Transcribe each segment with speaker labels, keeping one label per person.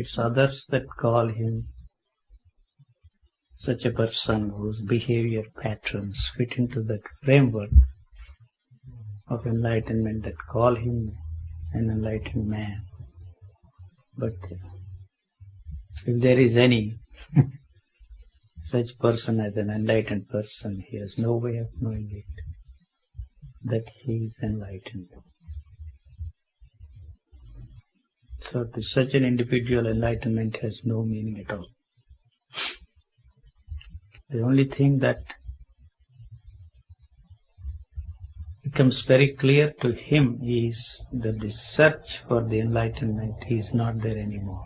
Speaker 1: It's others that call him such a person whose behavior patterns fit into that framework of enlightenment that call him an enlightened man. But if there is any such person as an enlightened person, he has no way of knowing it, that he is enlightened. So to such an individual, enlightenment has no meaning at all. The only thing that becomes very clear to him is that the search for the enlightenment is not there anymore.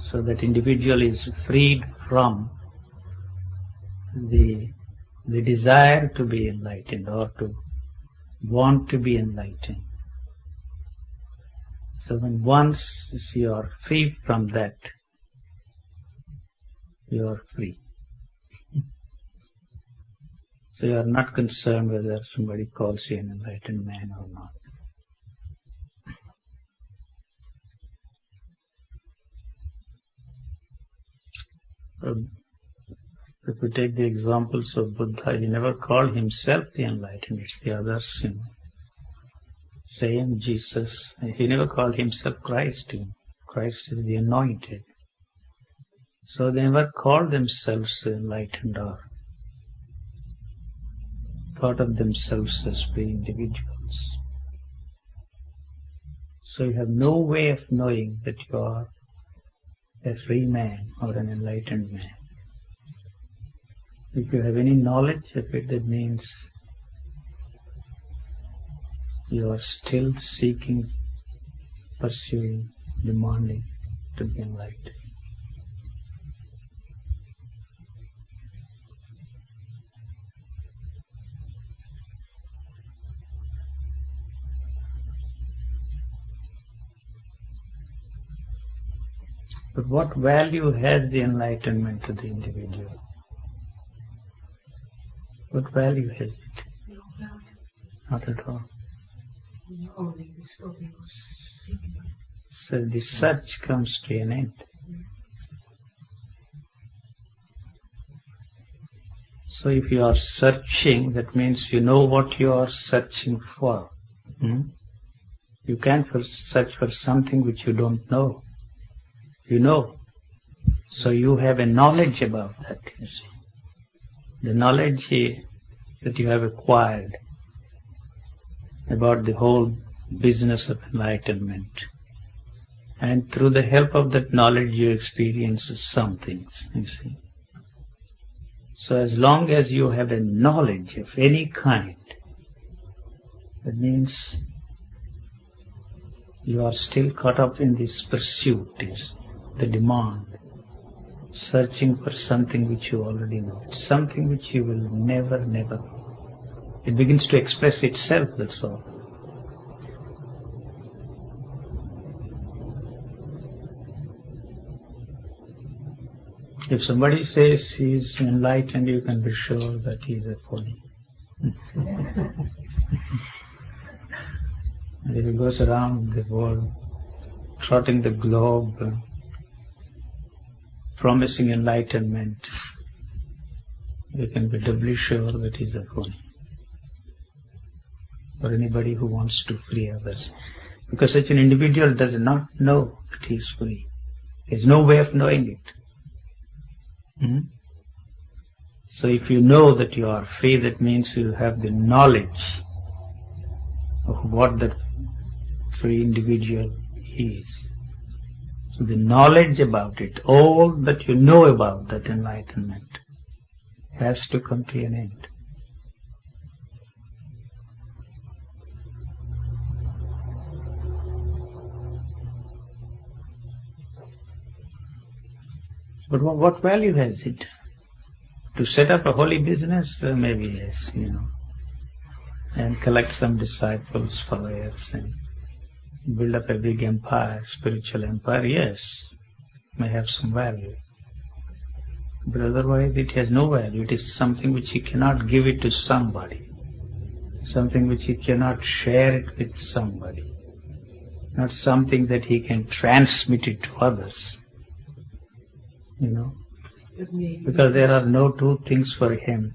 Speaker 1: So that individual is freed from the desire to be enlightened or to want to be enlightened. So when once you are free from that, you are free. So you are not concerned whether somebody calls you an enlightened man or not. If we take the examples of Buddha, he never called himself the enlightened, it's the others, Same Jesus, he never called himself Christ. Christ is the anointed. So they never called themselves enlightened or thought of themselves as free individuals. So you have no way of knowing that you are a free man or an enlightened man. If you have any knowledge of it, that means you are still seeking, pursuing, demanding to be enlightened. But what value has the enlightenment to the individual? What value has it?
Speaker 2: No value.
Speaker 1: Not at all.
Speaker 2: Only the story was seeking.
Speaker 1: So the search comes to an end. So if you are searching, that means you know what you are searching for. You can't search for something which you don't know. You know. So you have a knowledge about that, you see. The knowledge that you have acquired about the whole business of enlightenment. And through the help of that knowledge you experience some things, you see. So as long as you have a knowledge of any kind, that means you are still caught up in this pursuit, the demand, searching for something which you already know. It's something which you will never know. It begins to express itself, that's all. If somebody says he is enlightened, you can be sure that he is a phony. And if he goes around the world, trotting the globe, promising enlightenment, you can be doubly sure that he is a phony. Or anybody who wants to free others. Because such an individual does not know that he is free. He has no way of knowing it. So if you know that you are free, that means you have the knowledge of what that free individual is. So the knowledge about it, all that you know about that enlightenment, has to come to an end. But what value has it? To set up a holy business? Maybe yes, and collect some disciples, followers, and build up a big empire, spiritual empire, yes, may have some value. But otherwise it has no value. It is something which you cannot give it to somebody, something which you cannot share it with somebody. not something that he can transmit it to others. Because there are no two things for him.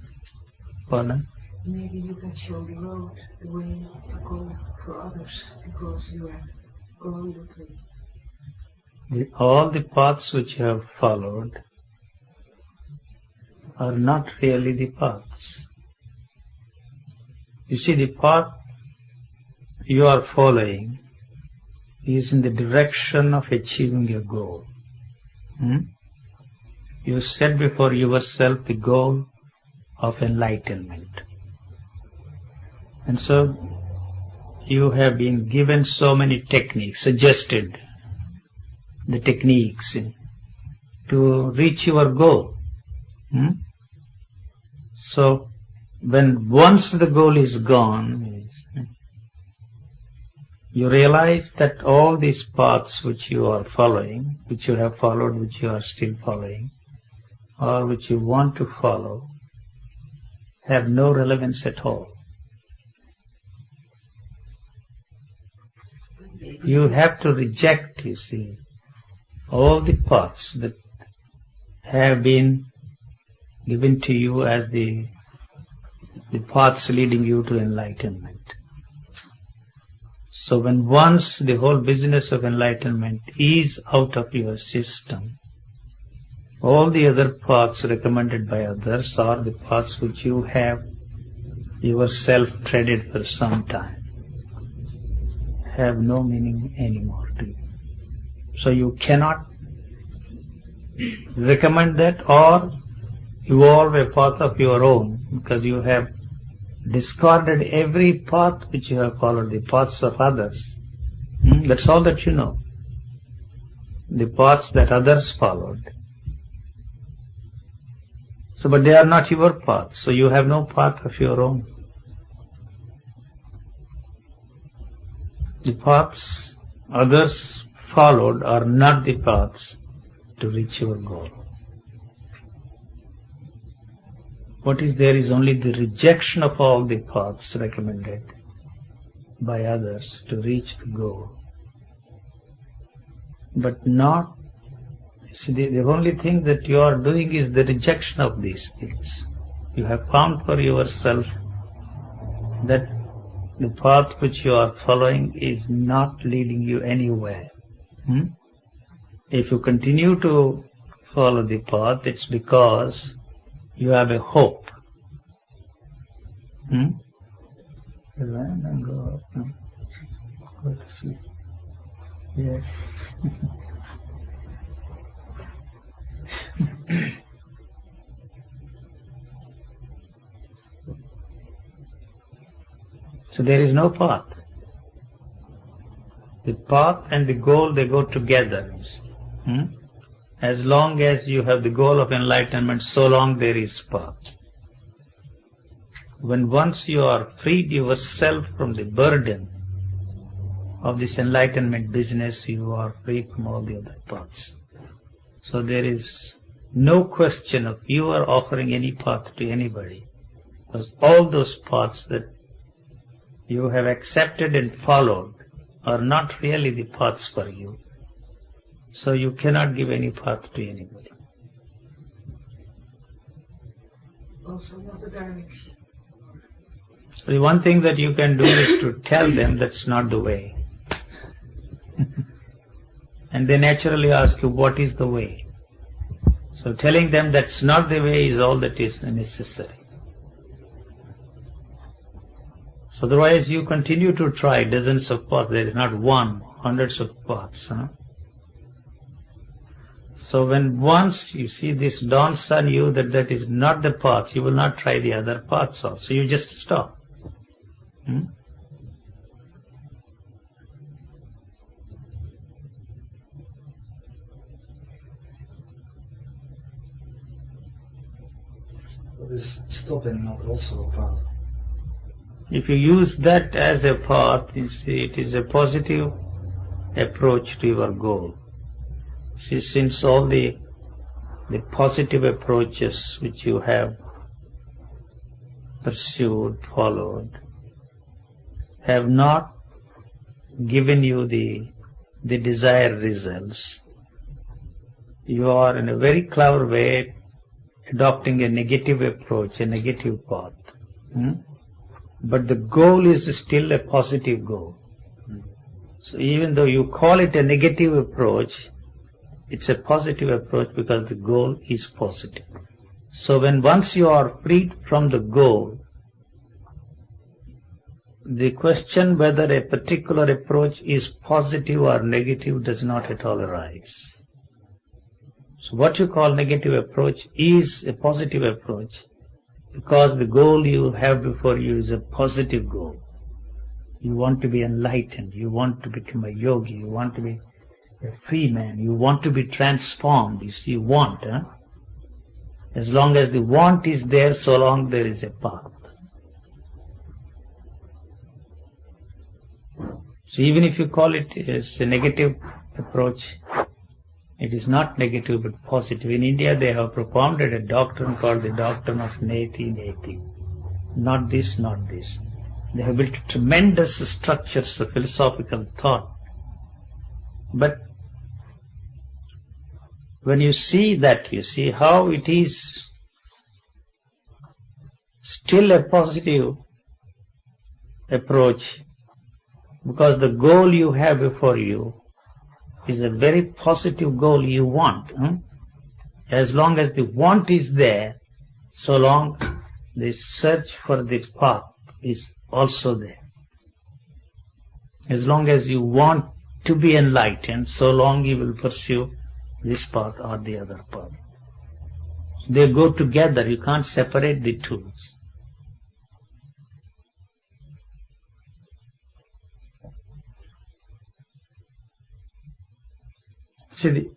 Speaker 1: Pardon?
Speaker 2: Maybe you can show the road, the way to go for others, because you are going with me.
Speaker 1: All the paths which you have followed are not really the paths. You see, the path you are following is in the direction of achieving a goal. You set before yourself the goal of enlightenment. And so you have been given so many techniques, suggested the techniques to reach your goal. So when once the goal is gone, you realize that all these paths which you are following, which you have followed, which you are still following, or which you want to follow, have no relevance at all. You have to reject, you see, all the paths that have been given to you as the paths leading you to enlightenment. So when once the whole business of enlightenment is out of your system, all the other paths recommended by others are the paths which you have yourself treaded for some time, have no meaning anymore to you. So you cannot recommend that or evolve a path of your own, because you have discarded every path which you have followed, the paths of others. That's all that you know. The paths that others followed. So, but they are not your paths, so you have no path of your own. The paths others followed are not the paths to reach your goal. What is there is only the rejection of all the paths recommended by others to reach the goal. But not, see, the only thing that you are doing is the rejection of these things. You have found for yourself that the path which you are following is not leading you anywhere. If you continue to follow the path, it's because you have a hope. Go to sleep. Yes. So there is no path. The path and the goal, they go together. As long as you have the goal of enlightenment, so long there is path. When once you are freed yourself from the burden of this enlightenment business, you are free from all the other paths. So there is no question of you are offering any path to anybody, because all those paths that you have accepted and followed are not really the paths for you. So you cannot give any path to anybody.
Speaker 2: Also not the direction.
Speaker 1: The one thing that you can do is to tell them that's not the way. And they naturally ask you, what is the way? So telling them that's not the way is all that is necessary. So otherwise you continue to try dozens of paths. There is not one, hundreds of paths. So when once you see this dawns on you that that is not the path, you will not try the other paths also. You just stop.
Speaker 3: Is stopping not also a path?
Speaker 1: If you use that as a path, you see, it is a positive approach to your goal. See, since all the positive approaches which you have pursued, followed, have not given you the desired results, you are in a very clever way adopting a negative approach, a negative path. But the goal is still a positive goal. So even though you call it a negative approach, it's a positive approach because the goal is positive. So once you are freed from the goal, the question whether a particular approach is positive or negative does not at all arise. So what you call negative approach is a positive approach because the goal you have before you is a positive goal. You want to be enlightened, you want to become a yogi, you want to be a free man, you want to be transformed. You see, want. As long as the want is there, so long there is a path. So even if you call it as a negative approach, it is not negative but positive. In India they have propounded a doctrine called the doctrine of neti neti. Not this, not this. They have built tremendous structures of philosophical thought. But when you see that, you see how it is still a positive approach because the goal you have before you is a very positive goal you want. As long as the want is there, so long the search for the path is also there. As long as you want to be enlightened, so long you will pursue this path or the other path. They go together, you can't separate the two. See,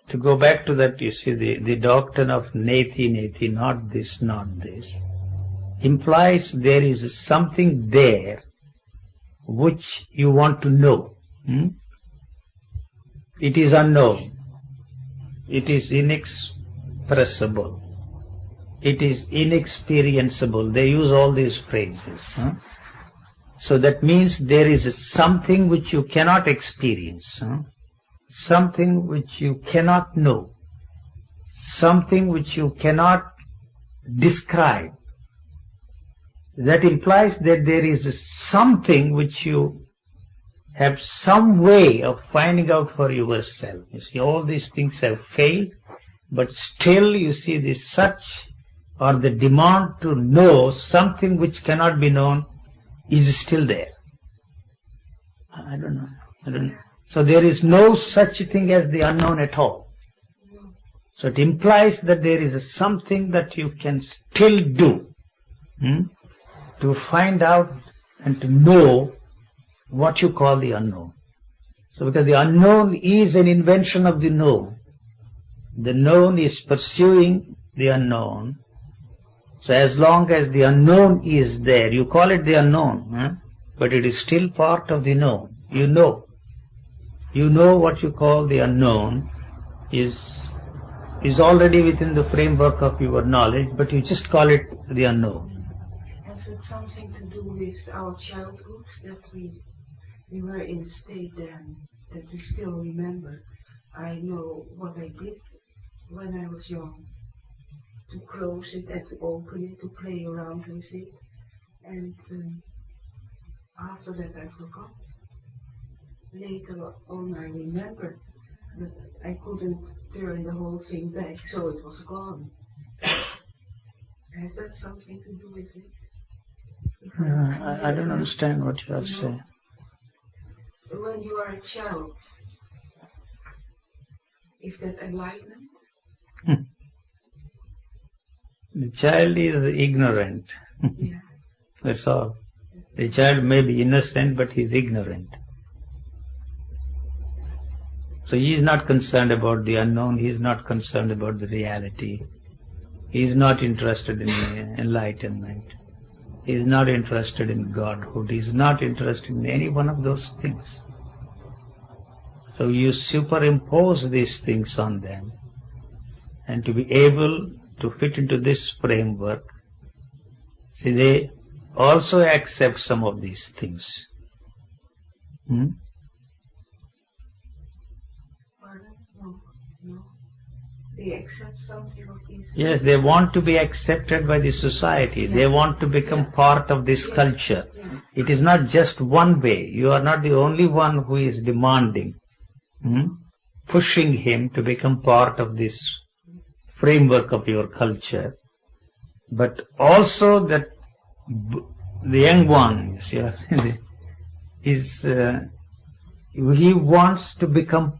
Speaker 1: to go back to that, you see, the doctrine of neti neti, not this, not this, implies there is something there which you want to know. It is unknown. It is inexpressible. It is inexperienceable. They use all these phrases. So that means there is something which you cannot experience. Something which you cannot know, something which you cannot describe. That implies that there is something which you have some way of finding out for yourself. You see, all these things have failed, but still you see the search or the demand to know something which cannot be known is still there. I don't know. So there is no such thing as the unknown at all. So it implies that there is something that you can still do to find out and to know what you call the unknown. So because the unknown is an invention of the known. The known is pursuing the unknown. So as long as the unknown is there, you call it the unknown, but it is still part of the known. You know. You know what you call the unknown is already within the framework of your knowledge, but you just call it the unknown.
Speaker 2: Has it something to do with our childhood, that we were in a state then that we still remember? I know what I did when I was young, to close it and to open it, to play around with it, and after that I forgot. Later on I remembered, but I couldn't turn the whole thing back, so it was gone. Has that something to do with it?
Speaker 1: I don't understand what you are saying.
Speaker 2: When you are a child, is that enlightenment?
Speaker 1: The child is ignorant.
Speaker 2: Yeah.
Speaker 1: That's all. The child may be innocent, but he is ignorant. So he is not concerned about the unknown, he is not concerned about the reality. He is not interested in enlightenment. He is not interested in Godhood. He is not interested in any one of those things. So you superimpose these things on them. And to be able to fit into this framework, see, they also accept some of these things.
Speaker 2: Pardon? No. They accept something of these.
Speaker 1: Yes, they want to be accepted by the society. They want to become part of this culture. It is not just one way. You are not the only one who is demanding, pushing him to become part of this framework of your culture. But also that the young one he wants to become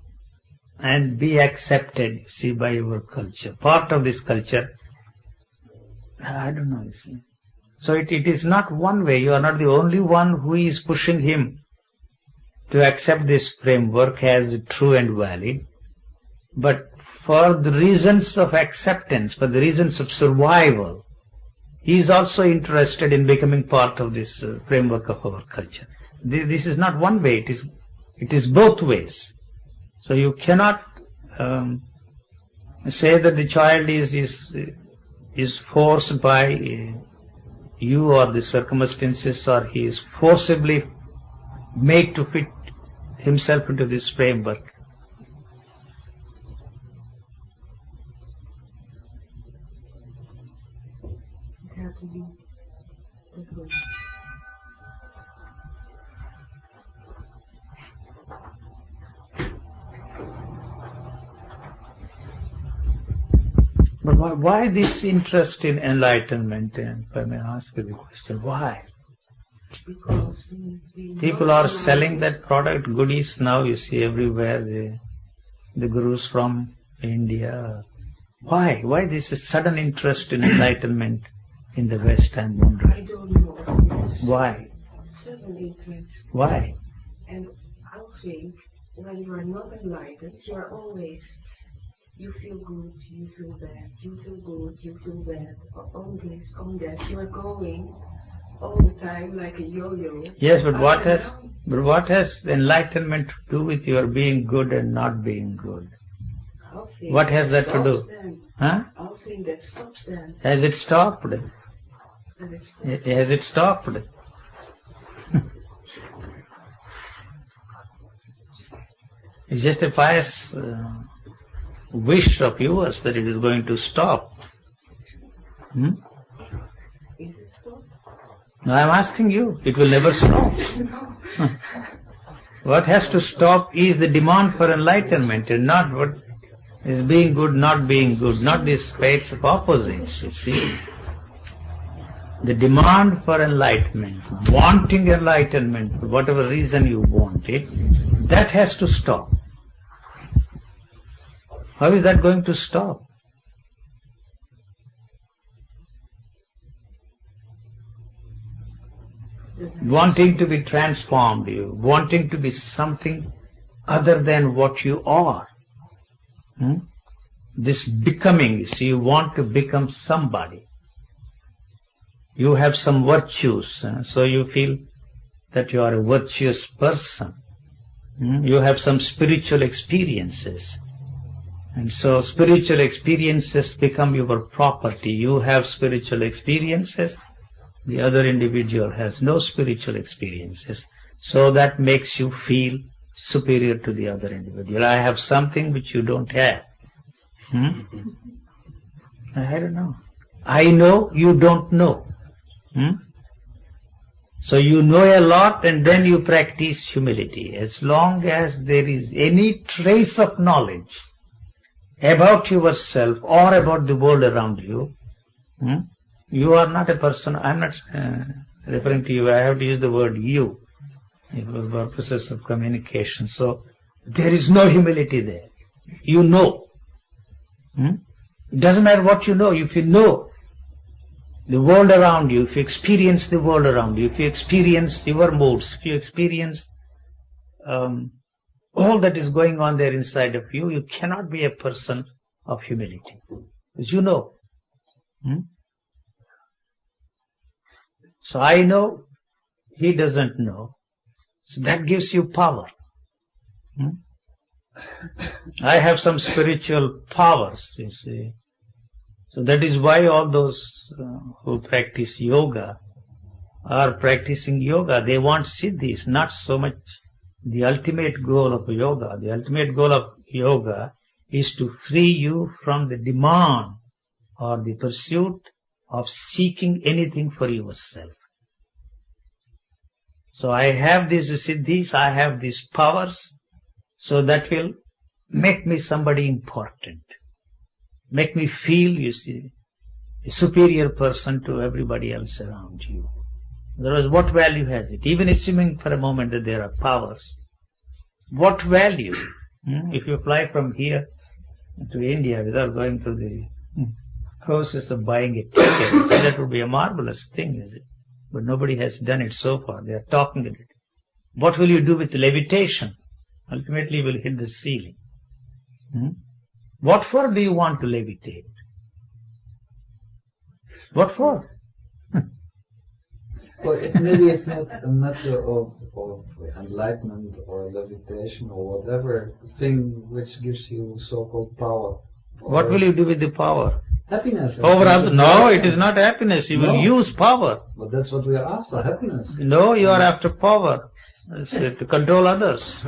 Speaker 1: and be accepted, by your culture, part of this culture. I don't know, So it is not one way. You are not the only one who is pushing him to accept this framework as true and valid. But for the reasons of acceptance, for the reasons of survival, he is also interested in becoming part of this framework of our culture. This is not one way. It is both ways. So you cannot say that the child is forced by you or the circumstances, or he is forcibly made to fit himself into this framework.
Speaker 2: It had to be that way.
Speaker 1: But why this interest in enlightenment? And if I may ask you the question, why?
Speaker 2: Because
Speaker 1: people are selling that product, goodies now, you see everywhere, the gurus from India. Why? Why this sudden interest in enlightenment in the West, I'm wondering?
Speaker 2: I don't know.
Speaker 1: Why?
Speaker 2: Sudden interest.
Speaker 1: Why?
Speaker 2: And I'll think when you are not enlightened, you are always, you feel good, you feel bad, you feel good, you feel bad, on this, on that. You are going all the time like a yo-yo.
Speaker 1: Yes, but what has enlightenment to do with your being good and not being good? What has that to do? Huh?
Speaker 2: I'll think that stops them.
Speaker 1: Has it stopped? Has it stopped? It's just a pious wish of yours that it is going to stop.
Speaker 2: Is it stopped?
Speaker 1: No, I'm asking you. It will never stop. What has to stop is the demand for enlightenment, and not what is being good, not being good, not this space of opposites, you see. The demand for enlightenment, wanting enlightenment, for whatever reason you want it, that has to stop. How is that going to stop? Wanting to be transformed, you wanting to be something other than what you are. This becoming, you see, you want to become somebody. You have some virtues, so you feel that you are a virtuous person. You have some spiritual experiences. And so spiritual experiences become your property. You have spiritual experiences. The other individual has no spiritual experiences. So that makes you feel superior to the other individual. I have something which you don't have. I don't know. I know, you don't know. So you know a lot and then you practice humility. As long as there is any trace of knowledge about yourself or about the world around you, you are not a person. I'm not referring to you. I have to use the word you for purposes of communication. So there is no humility there. You know. It doesn't matter what you know. If you know the world around you, if you experience the world around you, if you experience your moods, if you experience all that is going on there inside of you, you cannot be a person of humility. Because you know. So I know, he doesn't know. So that gives you power. I have some spiritual powers, you see. So that is why all those who practice yoga are practicing yoga. They want siddhis, not so much the ultimate goal of yoga. The ultimate goal of yoga is to free you from the demand or the pursuit of seeking anything for yourself. So I have these siddhis, I have these powers, so that will make me somebody important. Make me feel, you see, a superior person to everybody else around you. Otherwise, what value has it? Even assuming for a moment that there are powers, what value? If you fly from here to India without going through the process of buying a ticket, that would be a marvelous thing, is it? But nobody has done it so far. They are talking about it. What will you do with levitation? Ultimately, you will hit the ceiling. What for do you want to levitate? What for?
Speaker 3: Well, maybe it's not a matter of enlightenment or levitation or whatever thing which gives you so-called power.
Speaker 1: What will you do with the power?
Speaker 3: Happiness.
Speaker 1: No, it is not happiness. You will use power.
Speaker 3: But that's what we are after, happiness.
Speaker 1: No, you are after power. To control others.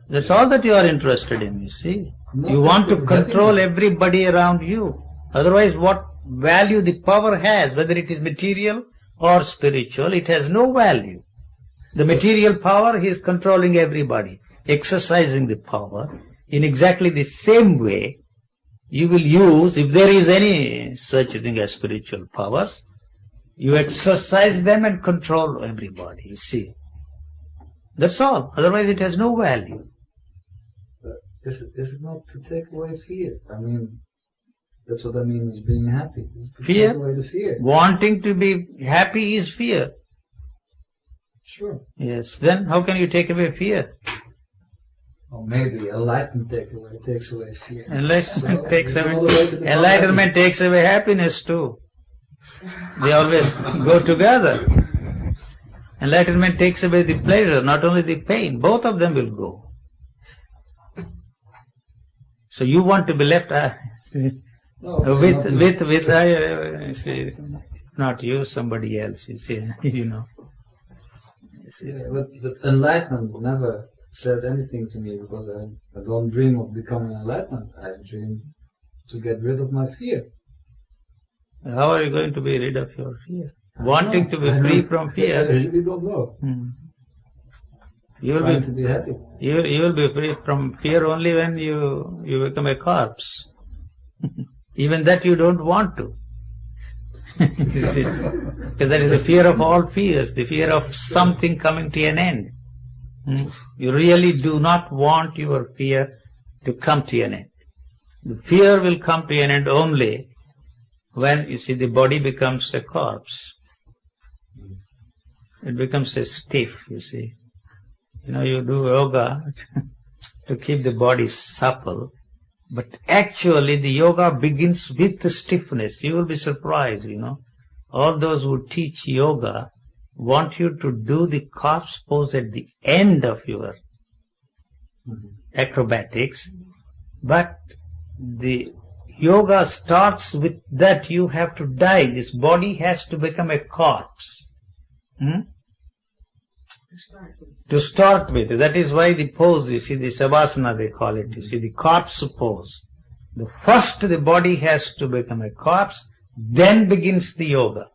Speaker 1: That's all that you are interested in, you see. You want to control everybody around you. Otherwise, what value the power has, whether it is material or spiritual, it has no value. The material power, he is controlling everybody, exercising the power. In exactly the same way, you will use, if there is any such thing as spiritual powers, you exercise them and control everybody, you see. That's all. Otherwise it has no value.
Speaker 3: Is it not to take away fear? I mean, that's what I mean is being happy.
Speaker 1: Fear?
Speaker 3: Take away the fear.
Speaker 1: Wanting to be happy is fear.
Speaker 3: Sure.
Speaker 1: Yes. Then how can you take away fear?
Speaker 3: Or maybe enlightenment takes away fear.
Speaker 1: Enlightenment takes away happiness too. They always go together. Enlightenment takes away the pleasure, not only the pain. Both of them will go. So you want to be left not you, somebody else. You see, you know.
Speaker 3: Yeah, but enlightenment never said anything to me because I don't dream of becoming enlightened. I dream to get rid of my fear.
Speaker 1: How are you going to be rid of your fear? Wanting to be free from fear.
Speaker 3: I really don't know.
Speaker 1: You will
Speaker 3: Trying to be happy.
Speaker 1: You will be free from fear only when you become a corpse. Even that you don't want to. You see, because that is the fear of all fears, the fear of something coming to an end. You really do not want your fear to come to an end. The fear will come to an end only when, you see, the body becomes a corpse. It becomes a stiff, you see. You know, you do yoga to keep the body supple, but actually the yoga begins with the stiffness. You will be surprised, you know. All those who teach yoga want you to do the corpse pose at the end of your acrobatics, but the yoga starts with that you have to die. This body has to become a corpse. To start with. That is why the pose, you see, the savasana they call it, you see, the corpse pose. First the body has to become a corpse, then begins the yoga.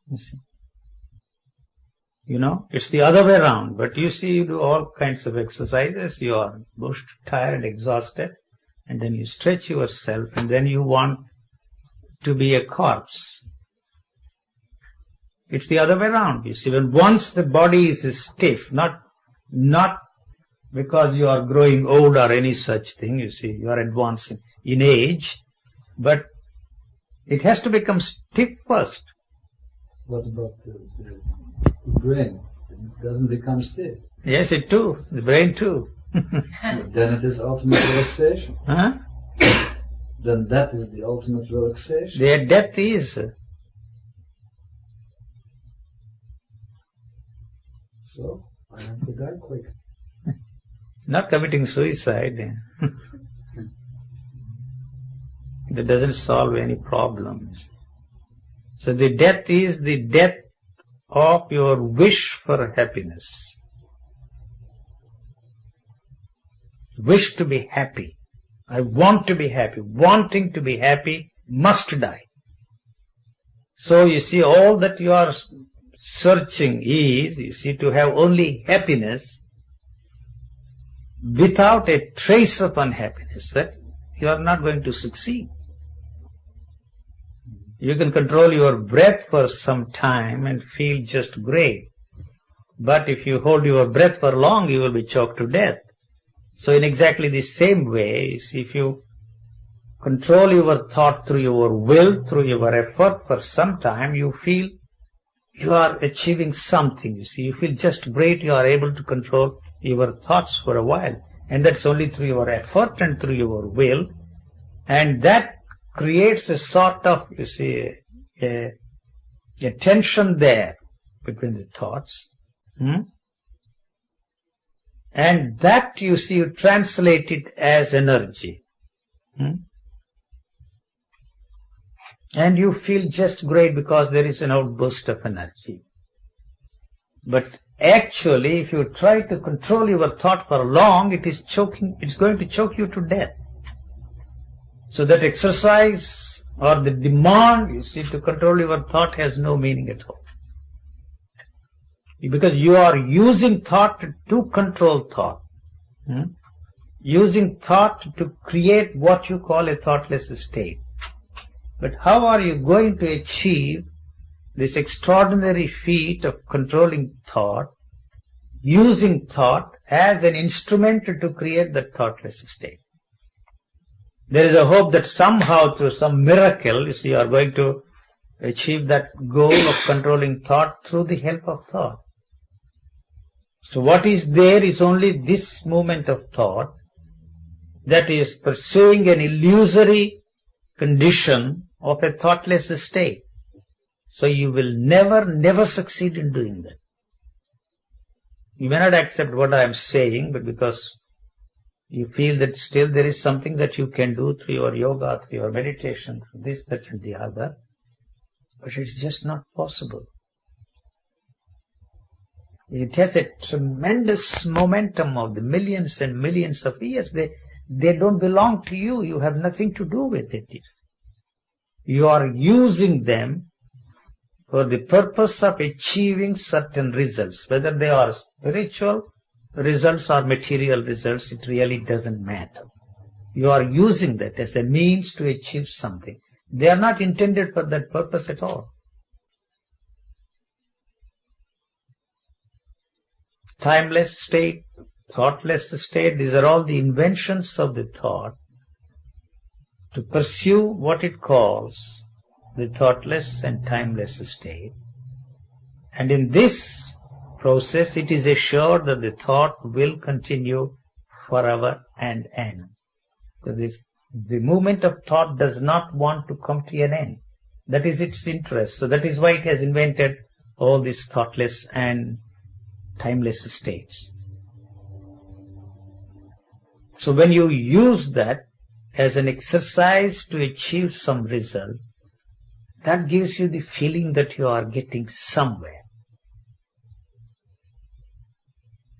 Speaker 1: You see. You know, it's the other way around, but you see, you do all kinds of exercises, you are most tired, exhausted, and then you stretch yourself, and then you want to be a corpse. It's the other way around, you see. When once the body is stiff, not because you are growing old or any such thing, you see, you are advancing in age, but it has to become stiff first.
Speaker 3: What about the brain? It doesn't become stiff.
Speaker 1: Yes, it too. The brain too.
Speaker 3: Then it is ultimate relaxation.
Speaker 1: Huh?
Speaker 3: Then that is the ultimate relaxation.
Speaker 1: Their depth is.
Speaker 3: So, I have to die quick.
Speaker 1: Not committing suicide. That doesn't solve any problems. So the death is the death of your wish for happiness. wish to be happy. I want to be happy. Wanting to be happy must die. So you see, all that you are searching is, you see, to have only happiness without a trace of unhappiness, that you are not going to succeed. You can control your breath for some time and feel just great. But if you hold your breath for long, you will be choked to death. So in exactly the same way, if you control your thought through your will, through your effort for some time, you feel you are achieving something. You see, you feel just great, you are able to control your thoughts for a while. And that's only through your effort and through your will. And that creates a sort of, you see, a tension there between the thoughts. And that, you see, you translate it as energy. And you feel just great because there is an outburst of energy. But actually, if you try to control your thought for long, it's going to choke you to death. So that exercise or the demand, you see, to control your thought has no meaning at all. Because you are using thought to control thought. Using thought to create what you call a thoughtless state. But how are you going to achieve this extraordinary feat of controlling thought, using thought as an instrument to create that thoughtless state? There is a hope that somehow through some miracle, you see, you are going to achieve that goal of controlling thought through the help of thought. So what is there is only this movement of thought that is pursuing an illusory condition of a thoughtless state. So you will never succeed in doing that. You may not accept what I am saying, but because you feel that still there is something that you can do through your yoga, through your meditation, through this, that and the other, but it's just not possible. It has a tremendous momentum of the millions and millions of years. They don't belong to you. You have nothing to do with it. You are using them for the purpose of achieving certain results. Whether they are spiritual results or material results, it really doesn't matter. You are using that as a means to achieve something. They are not intended for that purpose at all. Timeless state, thoughtless state, these are all the inventions of the thought to pursue what it calls the thoughtless and timeless state. And in this process, it is assured that the thought will continue forever and end. Because the movement of thought does not want to come to an end. That is its interest. So that is why it has invented all these thoughtless and timeless states. So when you use that as an exercise to achieve some result, that gives you the feeling that you are getting somewhere.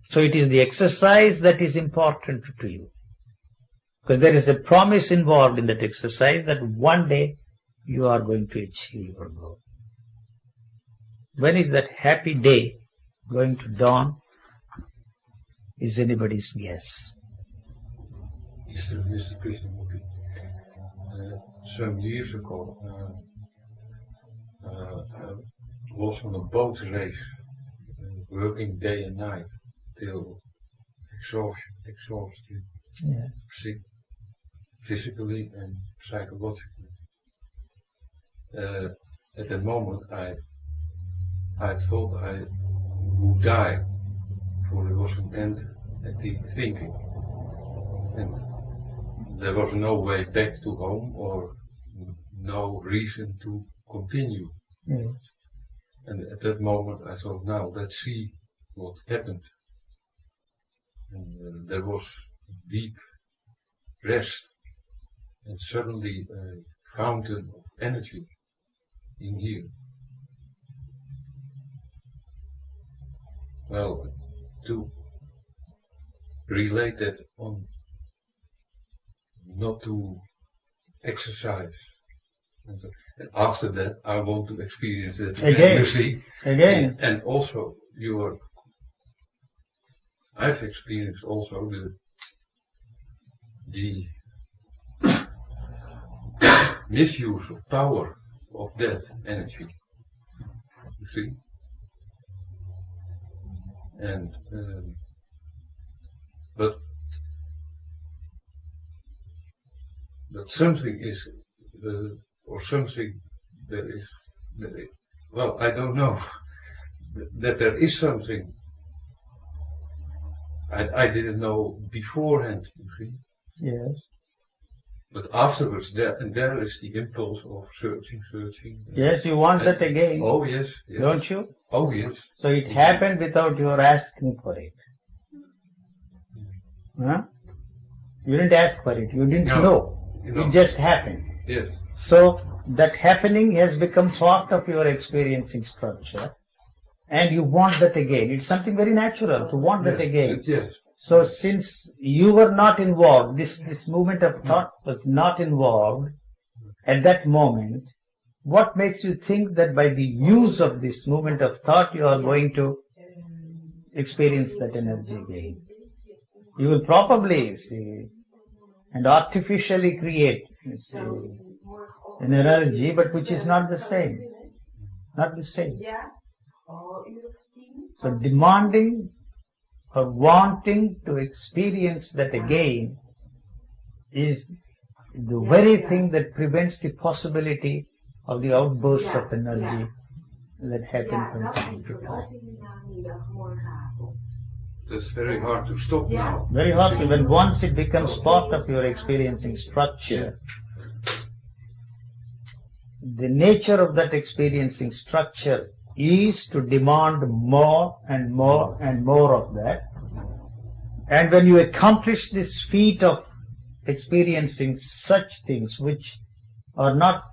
Speaker 1: So it is the exercise that is important to you. Because there is a promise involved in that exercise that one day you are going to achieve your goal. When is that happy day going to dawn is anybody's guess.
Speaker 4: Mr. Krishnamurti, some years ago, I was on a boat race, working day and night till exhausted, sick, physically and psychologically. At that moment, I thought I would die, for there was an end at the thinking, and there was no way back to home or no reason to continue.
Speaker 1: Yes.
Speaker 4: And at that moment I thought, now let's see what happened. And there was deep rest and suddenly a fountain of energy in here. Well, to relate that on not to exercise. And after that, I want to experience it
Speaker 1: Again.
Speaker 4: You see?
Speaker 1: Again.
Speaker 4: And also, I've experienced also the misuse of power of that energy. You see? And, but something is, or something that is, well, I don't know, that there is something I didn't know beforehand, you see.
Speaker 1: Yes.
Speaker 4: But afterwards, there is the impulse of searching.
Speaker 1: Yes, you want that again.
Speaker 4: Oh yes, yes.
Speaker 1: Don't you?
Speaker 4: Oh yes.
Speaker 1: So it happened without your asking for it. Huh? You didn't ask for it. You didn't know. It just happened.
Speaker 4: Yes.
Speaker 1: So that happening has become part of your experiencing structure, and you want that again. It's something very natural to want that again.
Speaker 4: Yes.
Speaker 1: So since you were not involved, this movement of thought was not involved at that moment, what makes you think that by the use of this movement of thought you are going to experience that energy again? You will probably see and artificially create an energy, but which is not the same. Not the same. So demanding or wanting to experience that again is the very thing that prevents the possibility of the outbursts of energy that happen from time to time.
Speaker 4: That's very hard to stop now.
Speaker 1: Very hard to, when once it becomes part of your experiencing structure, the nature of that experiencing structure is to demand more and more and more of that. And when you accomplish this feat of experiencing such things which are not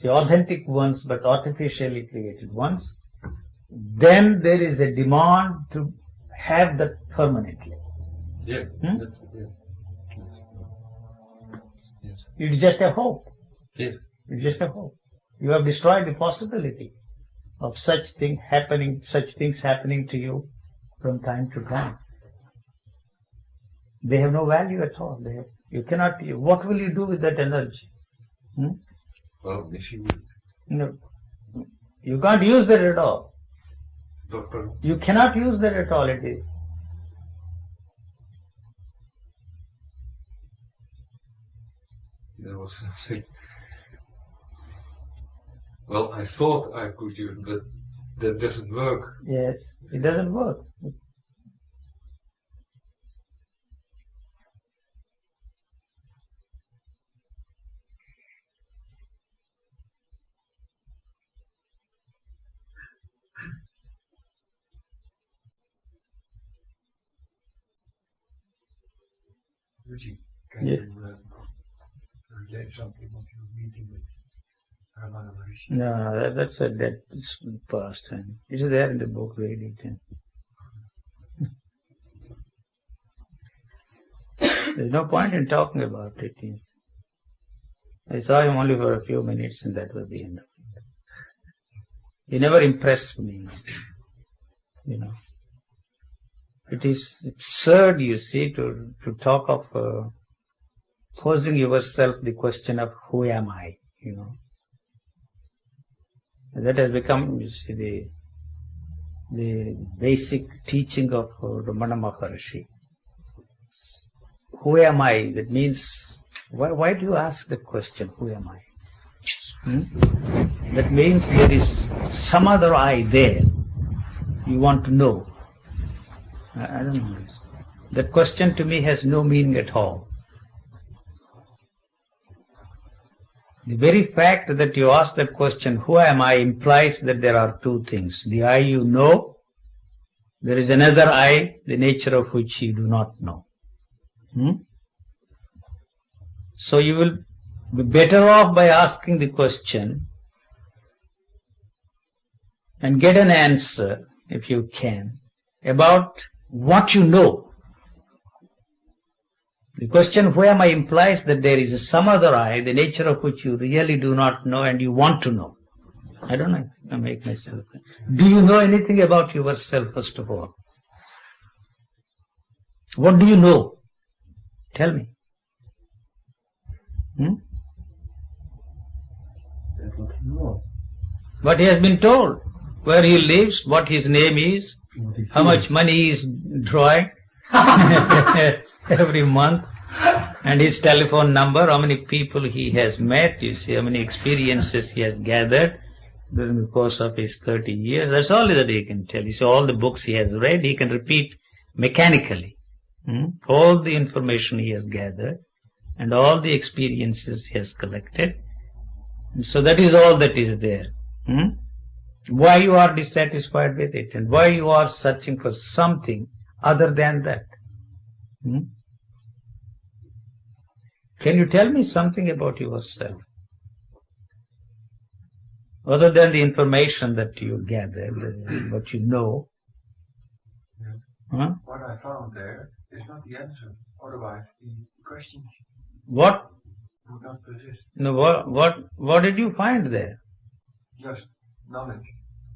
Speaker 1: the authentic ones but artificially created ones, then there is a demand to have that permanently.
Speaker 4: Yeah. Yes.
Speaker 1: It's just a hope.
Speaker 4: Yes.
Speaker 1: It's just a hope. You have destroyed the possibility of such things happening to you from time to time. They have no value at all. You cannot. What will you do with that energy?
Speaker 4: Well, misuse.
Speaker 1: No, you can't use that at all.
Speaker 4: Doctor.
Speaker 1: You cannot use that at all. It is.
Speaker 4: There was something. Well, I thought I could use, but that doesn't work.
Speaker 1: Yes, it doesn't work.
Speaker 5: Ruchi, can
Speaker 1: Yes.
Speaker 5: you relate something of your meeting with Ramana Maharishi?
Speaker 1: No, that's a dead past time. It's there in the book, read it. There's no point in talking about it. Yes. I saw him only for a few minutes and that was the end of it. He never impressed me. It is absurd, you see, to talk of posing yourself the question of who am I, That has become, you see, the basic teaching of Ramana Maharishi. Who am I? That means, why do you ask the question, who am I? That means there is some other I there. You want to know. I don't know. That question to me has no meaning at all. The very fact that you ask that question, who am I, implies that there are two things. The I you know, there is another I, the nature of which you do not know. So you will be better off by asking the question and get an answer, if you can, about what you know. The question who am I implies that there is some other I, the nature of which you really do not know and you want to know. I don't know if I make myself clear. Do you know anything about yourself, first of all? What do you know? Tell me.
Speaker 3: That's what he knows.
Speaker 1: What he has been told, where he lives, what his name is, how much money he is drawing every month, and his telephone number, how many people he has met, you see, how many experiences he has gathered during the course of his 30 years. That's all that he can tell you. So all the books he has read, he can repeat mechanically. All the information he has gathered and all the experiences he has collected. So that is all that is there. Why you are dissatisfied with it and why you are searching for something other than that? Can you tell me something about yourself? Other than the information that you gathered, what you know.
Speaker 5: What I found there is not the answer. Otherwise, the questions
Speaker 1: What?
Speaker 5: would not persist.
Speaker 1: No, what did you find there?
Speaker 5: Just knowledge.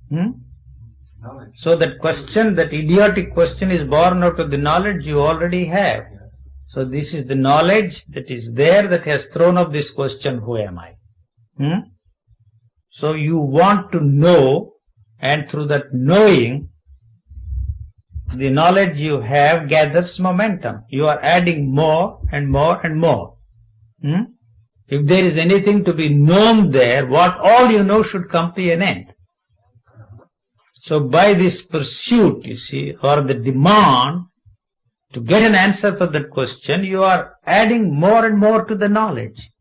Speaker 5: Knowledge.
Speaker 1: So that question, that idiotic question is born out of the knowledge you already have. So this is the knowledge that is there that has thrown up this question, who am I? So you want to know, and through that knowing, the knowledge you have gathers momentum. You are adding more and more and more. If there is anything to be known there, what all you know should come to an end. So by this pursuit, you see, or the demand to get an answer for that question, you are adding more and more to the knowledge.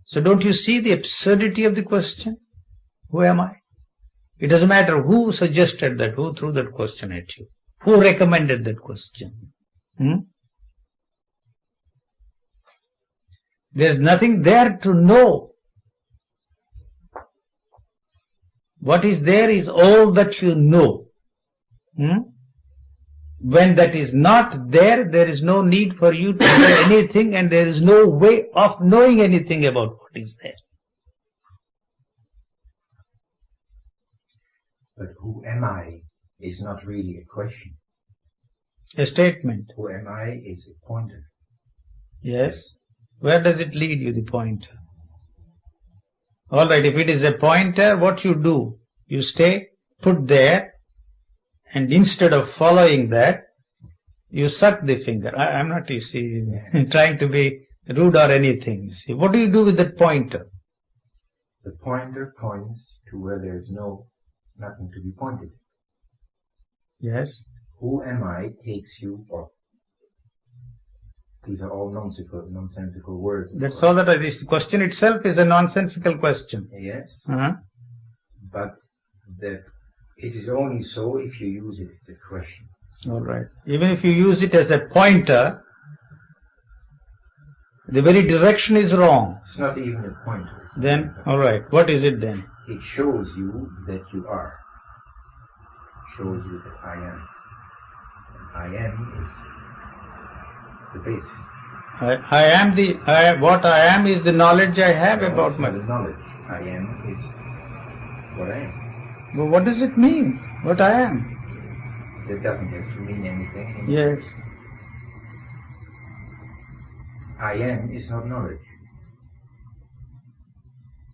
Speaker 1: So don't you see the absurdity of the question? Who am I? It doesn't matter who suggested that, who threw that question at you, who recommended that question. There's nothing there to know. What is there is all that you know. When that is not there, there is no need for you to know anything, and there is no way of knowing anything about what is there.
Speaker 6: But who am I is not really a question.
Speaker 1: A statement.
Speaker 6: Who am I is a pointer.
Speaker 1: Yes. Where does it lead you, the pointer? Alright, if it is a pointer, what you do? You stay put there, and instead of following that, you suck the finger. I'm not, you see, trying to be rude or anything. See, what do you do with that pointer?
Speaker 6: The pointer points to where there is nothing to be pointed.
Speaker 1: Yes.
Speaker 6: Who am I takes you off. These are all nonsensical words.
Speaker 1: That's all that is. The question itself is a nonsensical question.
Speaker 6: Yes. But it is only so if you use it as a question.
Speaker 1: Alright. Even if you use it as a pointer, the very direction is wrong.
Speaker 6: It's not even a pointer.
Speaker 1: Then, alright, what is it then?
Speaker 6: It shows you that you are. It shows you that I am. And I am is the basis.
Speaker 1: What I am is the knowledge I have about my...
Speaker 6: The knowledge. I am is what I am.
Speaker 1: But what does it mean? What I am?
Speaker 6: That doesn't have to mean anything.
Speaker 1: Yes.
Speaker 6: I am is not knowledge.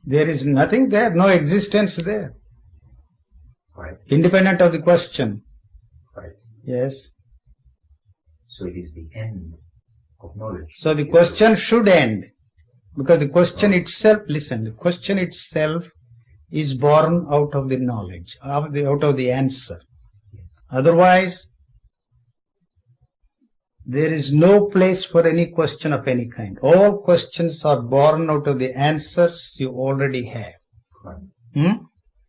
Speaker 1: There is nothing there, no existence there.
Speaker 6: Right.
Speaker 1: Independent of the question.
Speaker 6: Right.
Speaker 1: Yes.
Speaker 6: So it is the end of knowledge.
Speaker 1: So the question should end. Because the question itself, listen, the question itself is born out of the knowledge, out of the answer. Otherwise, there is no place for any question of any kind. All questions are born out of the answers you already have.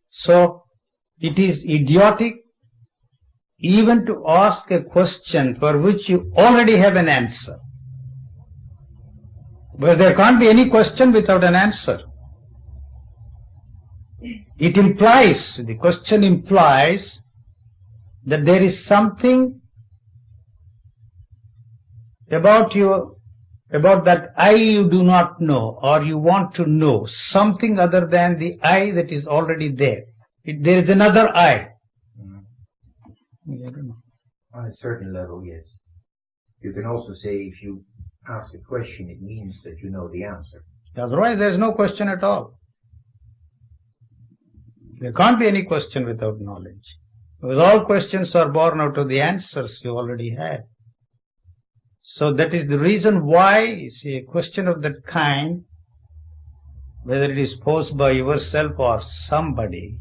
Speaker 1: So, it is idiotic even to ask a question for which you already have an answer. But there can't be any question without an answer. It implies, the question implies that there is something about that I you do not know, or you want to know something other than the I that is already there. There is another I. I don't know.
Speaker 6: On a certain level, yes. You can also say if you ask a question, it means that you know the answer.
Speaker 1: Otherwise, there is no question at all. There can't be any question without knowledge. Because all questions are born out of the answers you already had. So that is the reason why, you see, a question of that kind, whether it is posed by yourself or somebody,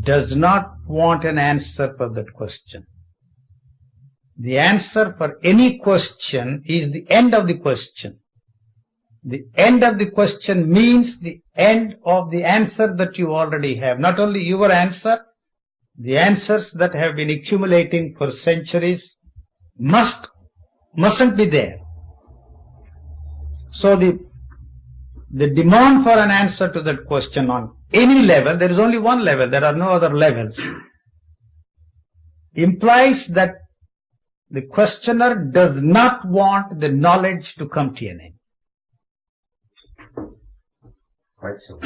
Speaker 1: does not want an answer for that question. The answer for any question is the end of the question. The end of the question means the end of the answer that you already have. Not only your answer, the answers that have been accumulating for centuries mustn't be there. So the demand for an answer to that question on any level, there is only one level, there are no other levels, implies that the questioner does not want the knowledge to come to an end.
Speaker 6: Quite so.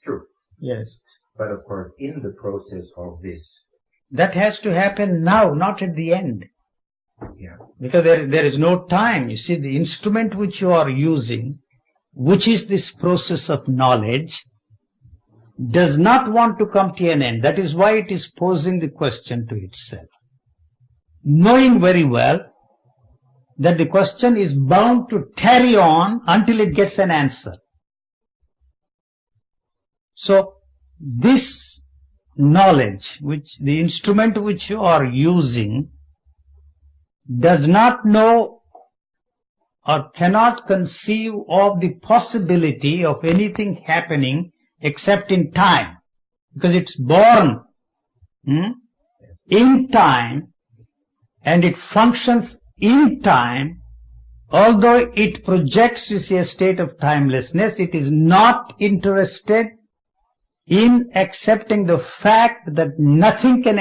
Speaker 6: True.
Speaker 1: Yes.
Speaker 6: But of course, in the process of this,
Speaker 1: that has to happen now, not at the end.
Speaker 6: yeah,
Speaker 1: Because there is no time. You see, the instrument which you are using, which is this process of knowledge, does not want to come to an end. That is why it is posing the question to itself, knowing very well that the question is bound to carry on until it gets an answer. So this knowledge, which the instrument which you are using, does not know or cannot conceive of the possibility of anything happening except in time, because it's born in time and it functions in time. Although it projects, you see, a state of timelessness, it is not interested in accepting the fact that nothing can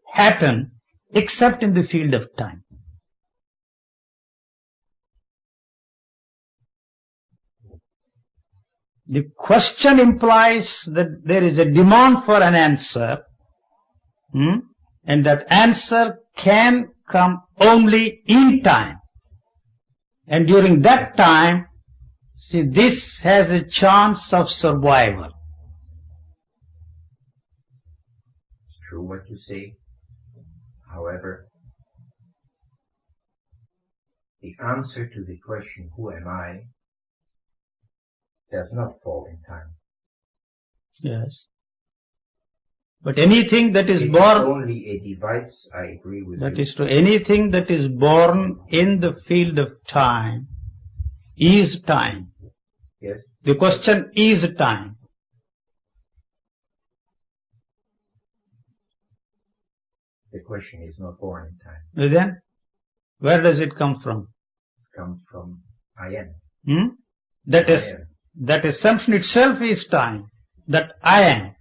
Speaker 1: happen except in the field of time. The question implies that there is a demand for an answer, and that answer can come only in time. And during that time, see, this has a chance of survival.
Speaker 6: it's true what you say. However, the answer to the question, who am I, does not fall in time.
Speaker 1: Yes. But anything that is
Speaker 6: It
Speaker 1: born,
Speaker 6: is only a device, I agree with you.
Speaker 1: that is to anything that is born in the field of time is time.
Speaker 6: Yes,
Speaker 1: The question is time.
Speaker 6: the question is not born in time.
Speaker 1: Then, where does it come from?
Speaker 6: It comes from I am.
Speaker 1: That assumption itself is time. That I am.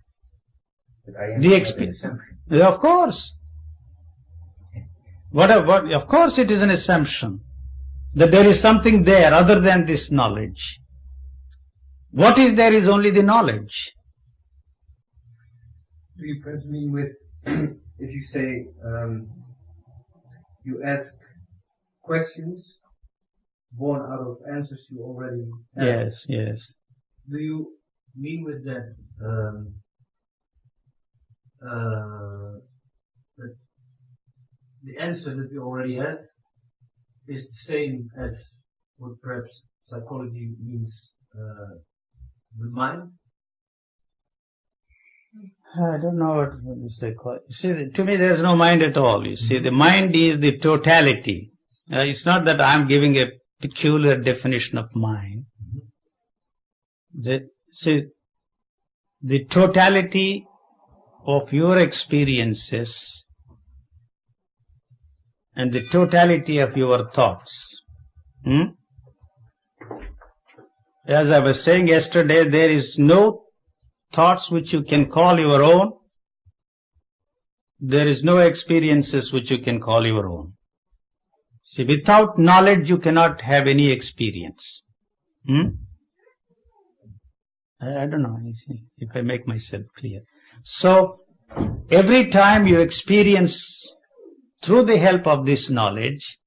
Speaker 6: But I am
Speaker 1: The
Speaker 6: not an
Speaker 1: experience.
Speaker 6: assumption.
Speaker 1: Of course. Of course it is an assumption that there is something there other than this knowledge. What is there is only the knowledge.
Speaker 7: Do you perhaps mean with, if you say, you ask questions born out of answers you already have?
Speaker 1: Yes, yes.
Speaker 7: Do you mean with that, that the answer that you already have is the same as what perhaps psychology means, the mind?
Speaker 1: I don't know what you say. You see, to me there is no mind at all. You see, the mind is the totality. It's not that I'm giving a peculiar definition of mind. The totality of your experiences and the totality of your thoughts. As I was saying yesterday, there is no thoughts which you can call your own. There is no experiences which you can call your own. See, without knowledge you cannot have any experience. I don't know if I make myself clear. So, every time you experience through the help of this knowledge,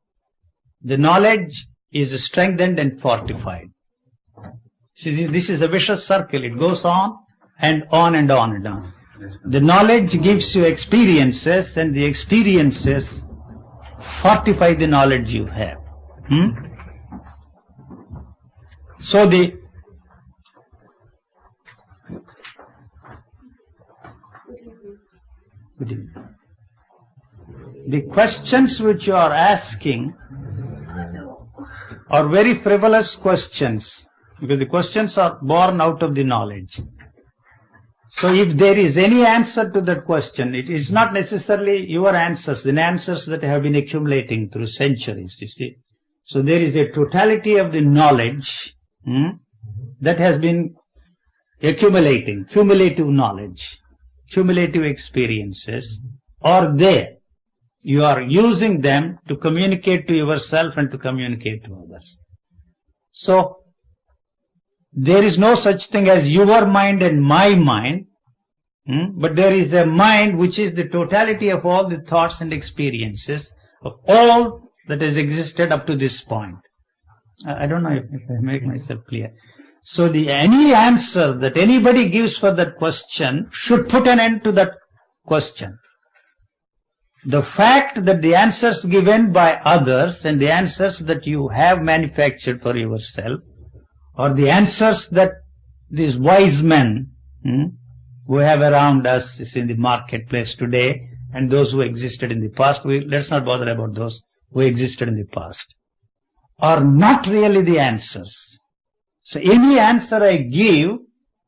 Speaker 1: the knowledge is strengthened and fortified. See, this is a vicious circle. It goes on and on and on and on. The knowledge gives you experiences, and the experiences fortify the knowledge you have. So the questions which you are asking are very frivolous questions, because the questions are born out of the knowledge. So if there is any answer to that question, it is not necessarily your answers, the answers that have been accumulating through centuries, you see. So there is a totality of the knowledge that has been accumulating, cumulative knowledge, cumulative experiences are there. You are using them to communicate to yourself and to communicate to others. So, there is no such thing as your mind and my mind, but there is a mind which is the totality of all the thoughts and experiences of all that has existed up to this point. I don't know if I make myself clear. So any answer that anybody gives for that question should put an end to that question. The fact that the answers given by others and the answers that you have manufactured for yourself, or the answers that these wise men who have around us is in the marketplace today, and those who existed in the past, let's not bother about those who existed in the past, are not really the answers. So any answer I give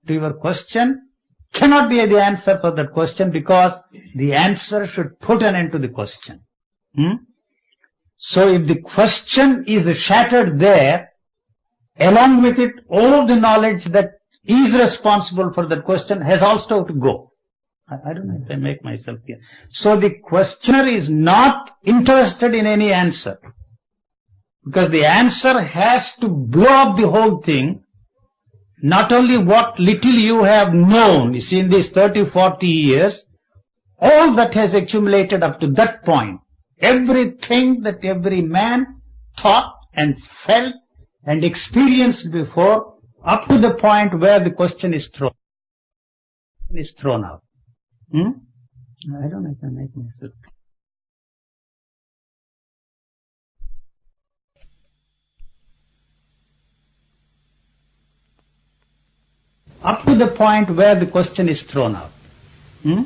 Speaker 1: to your question cannot be the answer for that question, because the answer should put an end to the question. So if the question is shattered there, along with it, all the knowledge that is responsible for that question has also to go. I don't know if I make myself clear. So the questioner is not interested in any answer, because the answer has to blow up the whole thing, not only what little you have known, you see, in these 30, 40 years, all that has accumulated up to that point, everything that every man thought and felt and experienced before, up to the point where the question is thrown out. I don't know if I make myself. Up to the point where the question is thrown out. I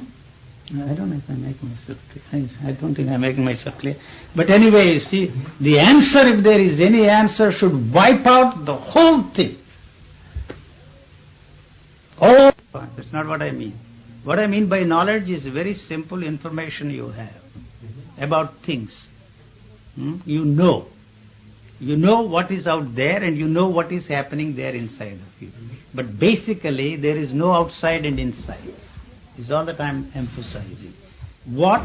Speaker 1: don't know if I make myself clear. I don't think I'm making myself clear. But anyway, you see, the answer, if there is any answer, should wipe out the whole thing. Oh, that's not what I mean. What I mean by knowledge is very simple information you have about things. You know. You know what is out there, and you know what is happening there inside of you. But basically, there is no outside and inside. Is all that I'm emphasizing. What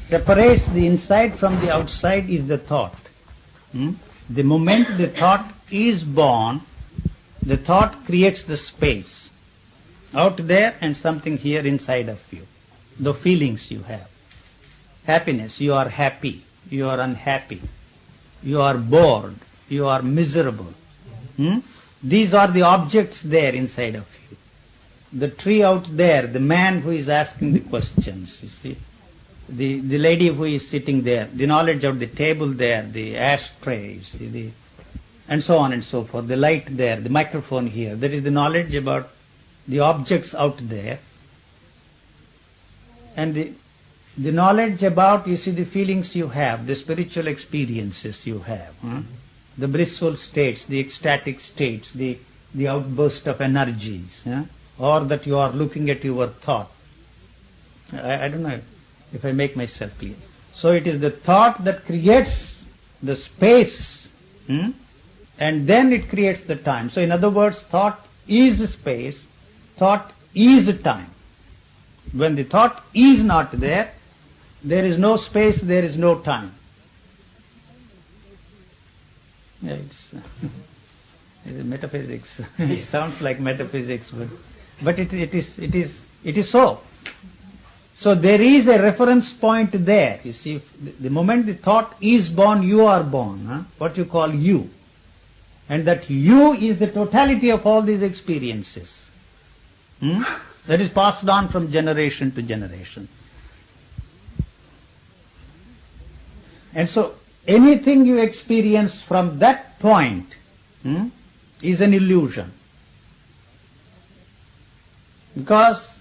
Speaker 1: separates the inside from the outside is the thought. The moment the thought is born, the thought creates the space out there and something here inside of you. The feelings you have. Happiness, you are happy, you are unhappy, you are bored, you are miserable. These are the objects there inside of you. The tree out there, the man who is asking the questions, you see, the lady who is sitting there, the knowledge of the table there, the ashtray, you see, and so on and so forth, the light there, the microphone here, that is the knowledge about the objects out there, and the knowledge about, you see, the feelings you have, the spiritual experiences you have, the blissful states, the ecstatic states, the outburst of energies, or that you are looking at your thought. I don't know if I make myself clear. So it is the thought that creates the space, and then it creates the time. So in other words, thought is space, thought is time. When the thought is not there, there is no space, there is no time. Yeah, it's metaphysics. It sounds like metaphysics, but it is so. So there is a reference point there. You see, the moment the thought is born, you are born. What you call you. And that you is the totality of all these experiences. That is passed on from generation to generation. And so anything you experience from that point is an illusion. Because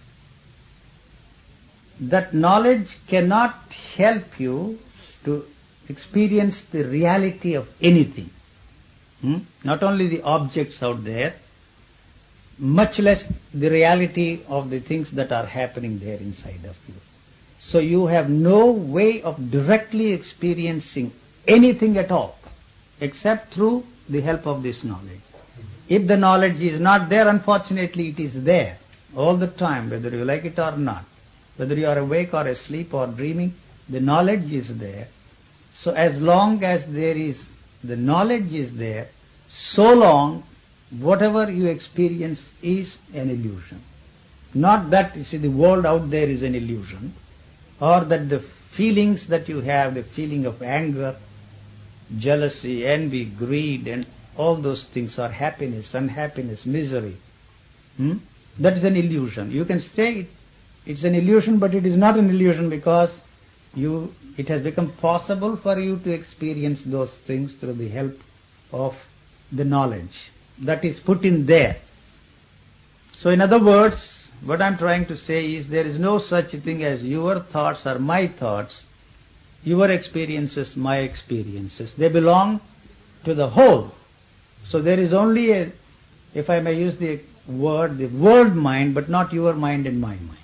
Speaker 1: that knowledge cannot help you to experience the reality of anything. Not only the objects out there, much less the reality of the things that are happening there inside of you. So you have no way of directly experiencing anything at all, except through the help of this knowledge. If the knowledge is not there, unfortunately it is there all the time, whether you like it or not. Whether you are awake or asleep or dreaming, the knowledge is there. So as long as there is, the knowledge is there, so long whatever you experience is an illusion. Not that, you see, the world out there is an illusion, or that the feelings that you have, the feeling of anger, jealousy, envy, greed, and all those things are happiness, unhappiness, misery. That is an illusion. You can say it's an illusion, but it is not an illusion because it has become possible for you to experience those things through the help of the knowledge that is put in there. So in other words, what I'm trying to say is there is no such thing as your thoughts or my thoughts, your experiences, my experiences. They belong to the whole. So there is only a, if I may use the world mind, but not your mind and my mind.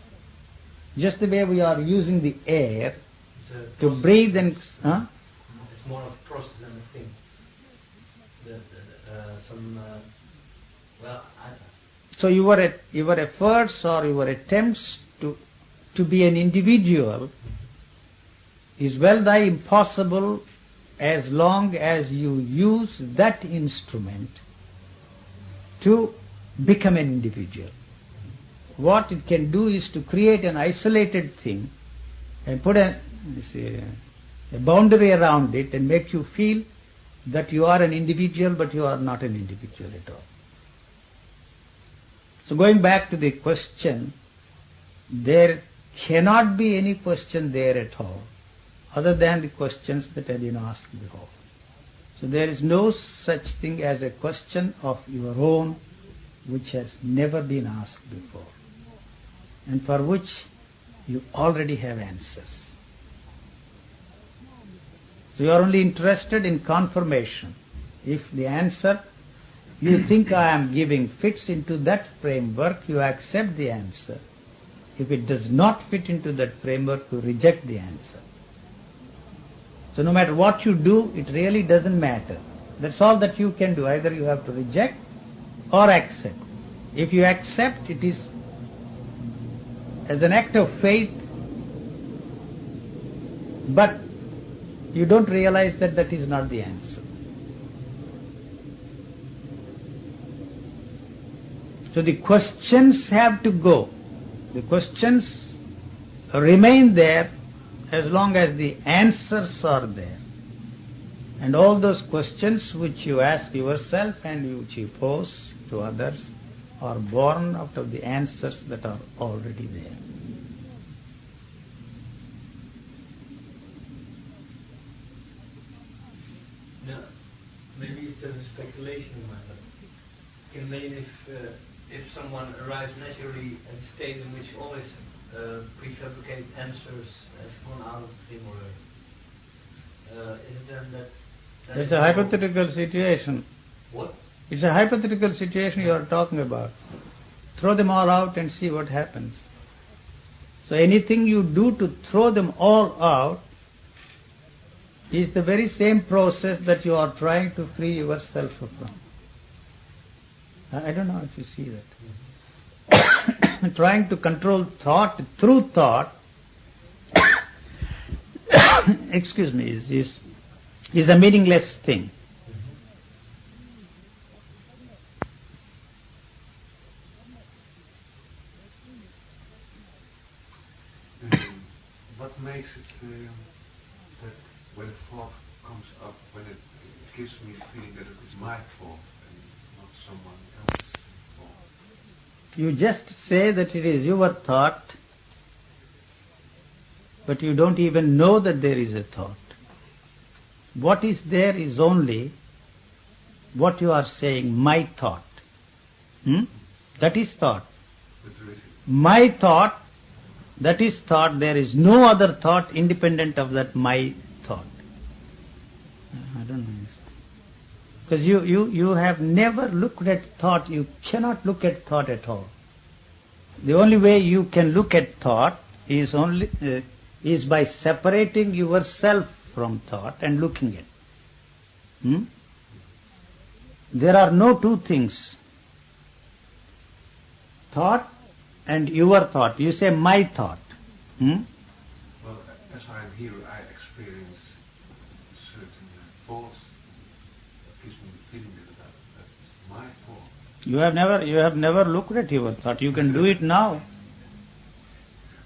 Speaker 1: Just the way we are using the air to breathe and...
Speaker 7: It's more of a process than a thing.
Speaker 1: So your efforts or your attempts to be an individual is well nigh impossible as long as you use that instrument to become an individual. What it can do is to create an isolated thing and put a boundary around it and make you feel that you are an individual, but you are not an individual at all. So going back to the question, there cannot be any question there at all, other than the questions that have been asked before. So there is no such thing as a question of your own which has never been asked before, and for which you already have answers. So you are only interested in confirmation. If the answer you think I am giving fits into that framework, you accept the answer. If it does not fit into that framework, you reject the answer. So no matter what you do, it really doesn't matter. That's all that you can do. Either you have to reject or accept. If you accept, it is as an act of faith, but you don't realize that that is not the answer. So the questions have to go. The questions remain there as long as the answers are there. And all those questions which you ask yourself and which you pose to others are born out of the answers that are already there.
Speaker 7: No, maybe it's a speculation, but can mean if someone arrives naturally at a state in which all his prefabricated answers have gone out of him or her, is it then that...
Speaker 1: It's a hypothetical situation.
Speaker 7: What?
Speaker 1: It's a hypothetical situation you are talking about. Throw them all out and see what happens. So anything you do to throw them all out is the very same process that you are trying to free yourself from. I don't know if you see that. Trying to control thought through thought, excuse me, is a meaningless thing.
Speaker 5: makes it that when a thought comes up, when it gives me the feeling that it is my fault and not someone else's fault?
Speaker 1: You just say that it is your thought, but you don't even know that there is a thought. What is there is only what you are saying, my thought. That is thought. My thought, that is thought. There is no other thought independent of that my thought. I don't know. Because you have never looked at thought. You cannot look at thought at all. The only way you can look at thought is by separating yourself from thought and looking at it. There are no two things. Thought and your thought. You say my thought.
Speaker 5: Well, as I'm here, I experience certain thoughts that gives me the feeling that that's my fault.
Speaker 1: You have never looked at your thought. You can do it now.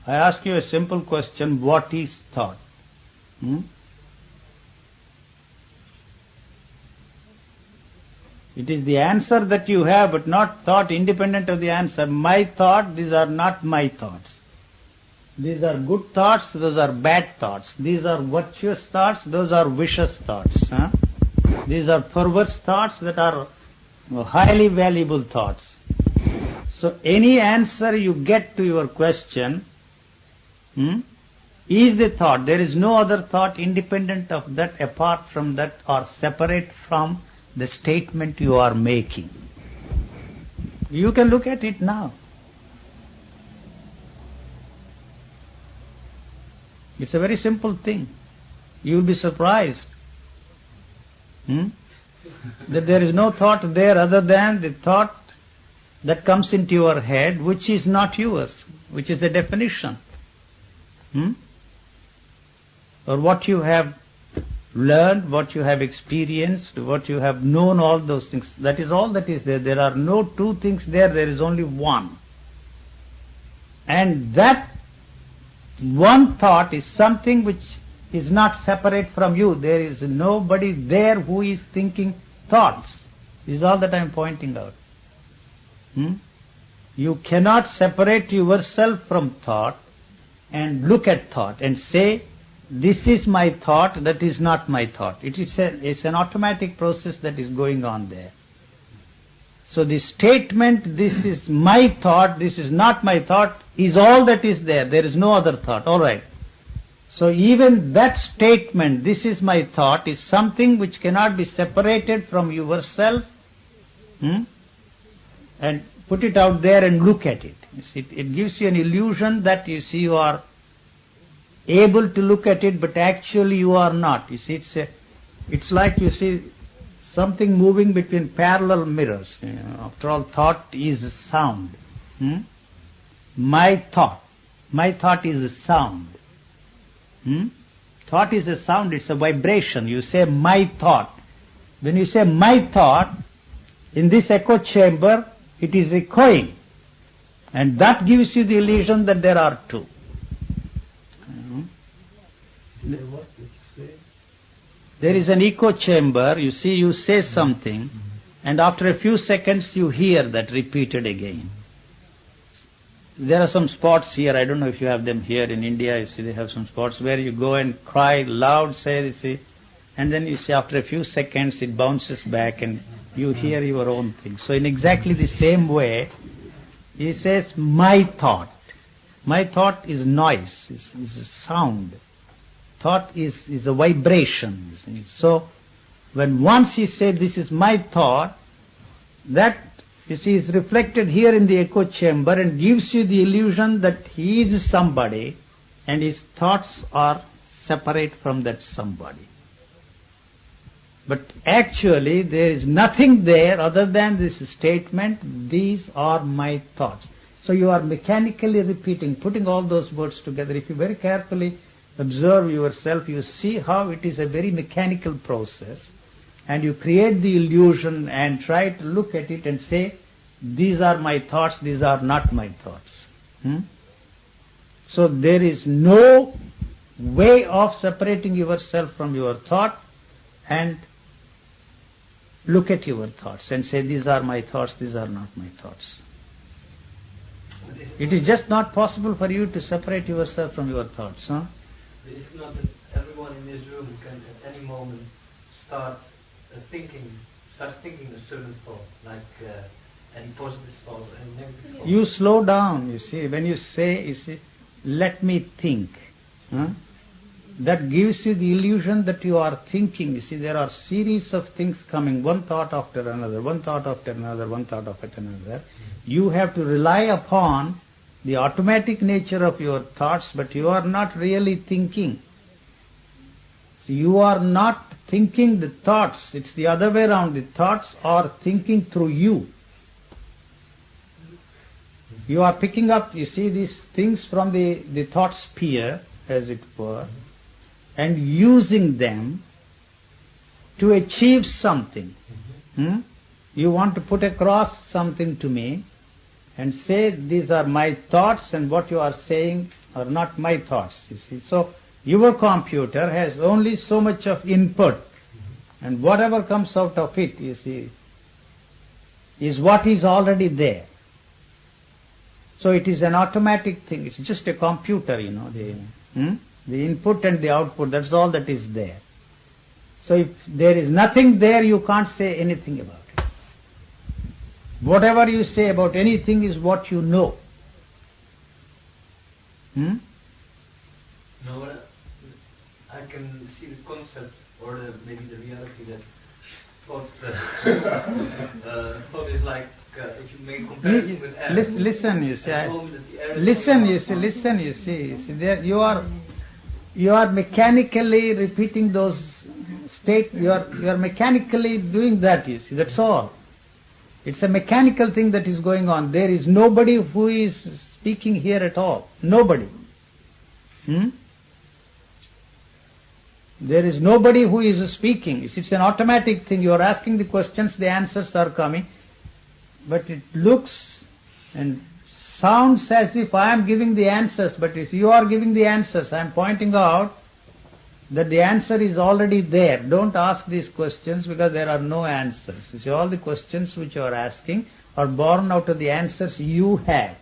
Speaker 1: I ask you a simple question, what is thought? It is the answer that you have, but not thought independent of the answer. My thought, these are not my thoughts. These are good thoughts, those are bad thoughts. These are virtuous thoughts, those are vicious thoughts. These are perverse thoughts, that are highly valuable thoughts. So any answer you get to your question is the thought. There is no other thought independent of that, apart from that, or separate from the statement you are making. You can look at it now. It's a very simple thing. You will be surprised that there is no thought there other than the thought that comes into your head, which is not yours, which is the definition. Or what you have learned, what you have experienced, what you have known, all those things. That is all that is there. There are no two things there is only one. And that one thought is something which is not separate from you. There is nobody there who is thinking thoughts. This is all that I am pointing out. You cannot separate yourself from thought and look at thought and say, this is my thought, that is not my thought. It's an automatic process that is going on there. So the statement, this is my thought, this is not my thought, is all that is there. There is no other thought. All right. So even that statement, this is my thought, is something which cannot be separated from yourself, and put it out there and look at it. It gives you an illusion that you see you are able to look at it, but actually you are not. You see, it's like you see something moving between parallel mirrors. After all, thought is a sound. My thought is a sound. Thought is a sound, it's a vibration. You say my thought. When you say my thought, in this echo chamber, it is echoing. And that gives you the illusion that there are two.
Speaker 5: What did you say?
Speaker 1: There is an echo chamber, you see, you say something, and after a few seconds you hear that repeated again. There are some spots here, I don't know if you have them here in India, you see they have some spots where you go and cry loud, say, you see, and then you see after a few seconds it bounces back and you hear your own thing. So in exactly the same way, he says, my thought. My thought is noise, is a sound. Thought is a vibration. So, when once he said, this is my thought, that, you see, is reflected here in the echo chamber and gives you the illusion that he is somebody and his thoughts are separate from that somebody. But actually, there is nothing there other than this statement, these are my thoughts. So you are mechanically repeating, putting all those words together. If you very carefully observe yourself, you see how it is a very mechanical process, and you create the illusion and try to look at it and say, these are my thoughts, these are not my thoughts. So there is no way of separating yourself from your thought and look at your thoughts and say, these are my thoughts, these are not my thoughts. It is just not possible for you to separate yourself from your thoughts. Huh?
Speaker 7: It's not that everyone in this room can at any moment start thinking a certain thought, like any positive thought or any negative thought.
Speaker 1: You slow down, you see. When you say, let me think, huh? That gives you the illusion that you are thinking. You see, there are series of things coming, one thought after another, one thought after another, one thought after another. You have to rely upon the automatic nature of your thoughts, but you are not really thinking. So you are not thinking the thoughts. It's the other way around. The thoughts are thinking through you. You are picking up, you see, these things from the thought sphere, as it were, and using them to achieve something. You want to put across something to me and say, these are my thoughts, and what you are saying are not my thoughts, you see. So your computer has only so much of input, and whatever comes out of it, you see, is what is already there. So it is an automatic thing. It's just a computer, you know, the input and the output, that's all that is there. So if there is nothing there, you can't say anything about it. Whatever you say about anything is what you know.
Speaker 7: No, I can see the concept or maybe the reality that thought is like if you make comparison with air.
Speaker 1: Listen, you see. There you are mechanically repeating those state. You are mechanically doing that. You see, that's all. It's a mechanical thing that is going on. There is nobody who is speaking here at all. Nobody. There is nobody who is speaking. It's an automatic thing. You are asking the questions, the answers are coming. But it looks and sounds as if I am giving the answers, but if you are giving the answers, I am pointing out that the answer is already there. Don't ask these questions because there are no answers. You see, all the questions which you are asking are born out of the answers you have.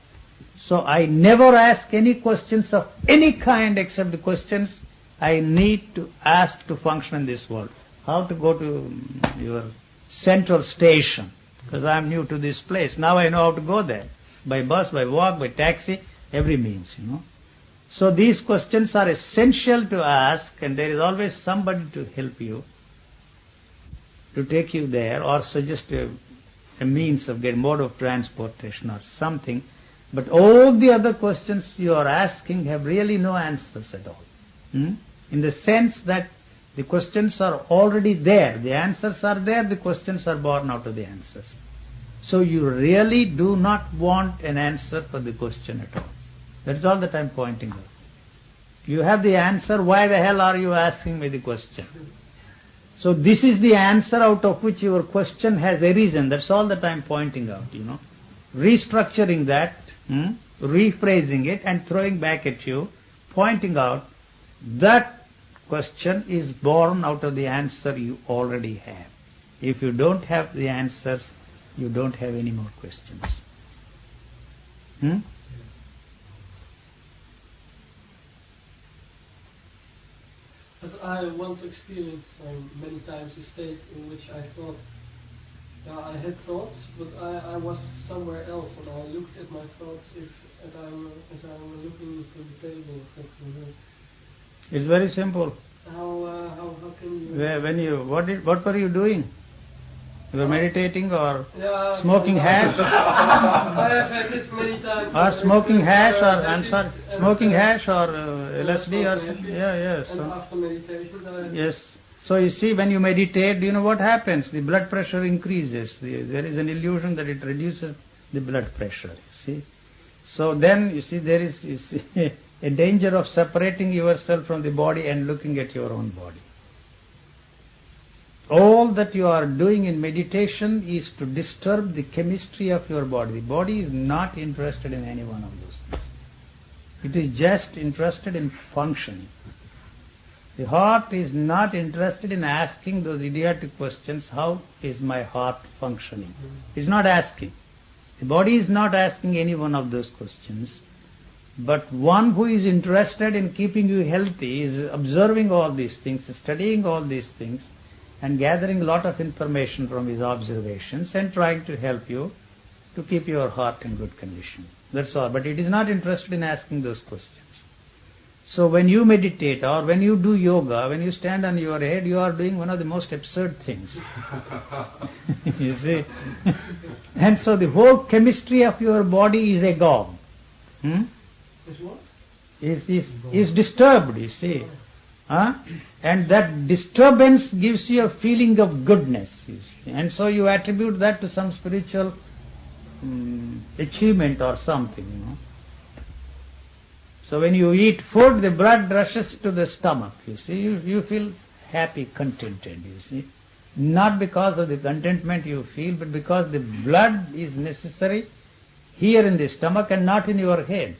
Speaker 1: So I never ask any questions of any kind except the questions I need to ask to function in this world. How to go to your central station, because I am new to this place. Now I know how to go there. By bus, by walk, by taxi, every means, you know. So these questions are essential to ask, and there is always somebody to help you, to take you there, or suggest a means of getting mode of transportation or something. But all the other questions you are asking have really no answers at all. In the sense that the questions are already there. The answers are there, the questions are born out of the answers. So you really do not want an answer for the question at all. That's all that I'm pointing out. You have the answer, why the hell are you asking me the question? So this is the answer out of which your question has arisen. That's all that I'm pointing out, you know. Restructuring that, rephrasing it and throwing back at you, pointing out that question is born out of the answer you already have. If you don't have the answers, you don't have any more questions.
Speaker 8: But I once experienced many times a state in which I thought, I had thoughts, but I was somewhere else, and I looked at my thoughts as I were looking through the table.
Speaker 1: It's very simple.
Speaker 8: How can you?
Speaker 1: What were you doing? You were meditating or smoking hash?
Speaker 8: I have had it many times.
Speaker 1: Or smoking hash, or smoking hash or LSD or something. Yes.
Speaker 8: And after meditation,
Speaker 1: yes. So you see, when you meditate, do you know what happens? The blood pressure increases. There is an illusion that it reduces the blood pressure. You see. So then you see there is a danger of separating yourself from the body and looking at your own body. All that you are doing in meditation is to disturb the chemistry of your body. The body is not interested in any one of those things. It is just interested in functioning. The heart is not interested in asking those idiotic questions, how is my heart functioning? It's not asking. The body is not asking any one of those questions. But one who is interested in keeping you healthy is observing all these things, studying all these things, and gathering a lot of information from his observations and trying to help you to keep your heart in good condition. That's all. But it is not interested in asking those questions. So when you meditate or when you do yoga, when you stand on your head, you are doing one of the most absurd things. You see? And so the whole chemistry of your body is agog.
Speaker 8: Is what?
Speaker 1: Is disturbed, you see. And that disturbance gives you a feeling of goodness, you see. And so you attribute that to some spiritual achievement or something, you know. So when you eat food, the blood rushes to the stomach, you see. You feel happy, contented, you see. Not because of the contentment you feel, but because the blood is necessary here in the stomach and not in your head.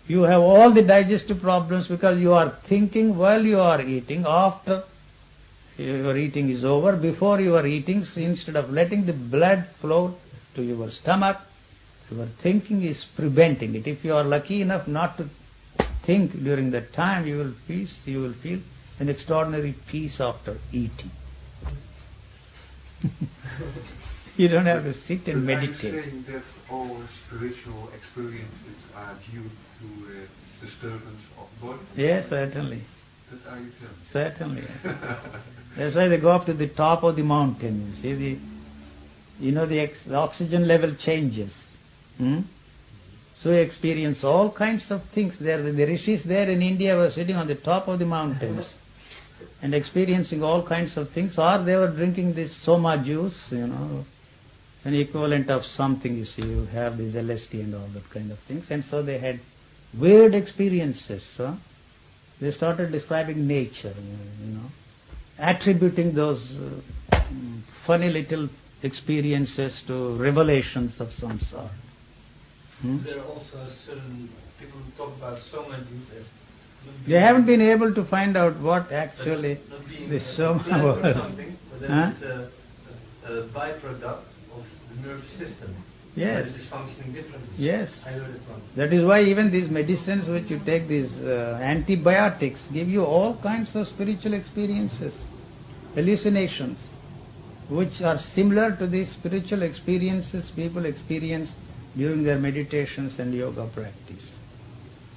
Speaker 1: You have all the digestive problems because you are thinking while you are eating, after your eating is over, before you are eating, so instead of letting the blood flow to your stomach, your thinking is preventing it. If you are lucky enough not to think during that time, you will feel an extraordinary peace after eating. You don't have to sit and meditate.
Speaker 5: Are you saying that all spiritual experiences are due to disturbance of body?
Speaker 1: Yes, certainly.
Speaker 5: That are you telling?
Speaker 1: Certainly. That's why they go up to the top of the mountain. You see, the oxygen level changes. So you experience all kinds of things there. The rishis there in India were sitting on the top of the mountains and experiencing all kinds of things, or they were drinking this soma juice, an equivalent of something, you see. You have this LSD and all that kind of things. And so they had weird experiences. They started describing nature, attributing those funny little experiences to revelations of some sort.
Speaker 7: There are also certain people who talk about soma juice as
Speaker 1: they haven't been able to find out what actually the soma was.
Speaker 7: But then it's a byproduct of the nervous system.
Speaker 1: Yes.
Speaker 7: That it is functioning differently.
Speaker 1: Yes.
Speaker 7: I heard it once.
Speaker 1: That is why even these medicines which you take, these antibiotics, give you all kinds of spiritual experiences, hallucinations, which are similar to the spiritual experiences people experience during their meditations and yoga practice.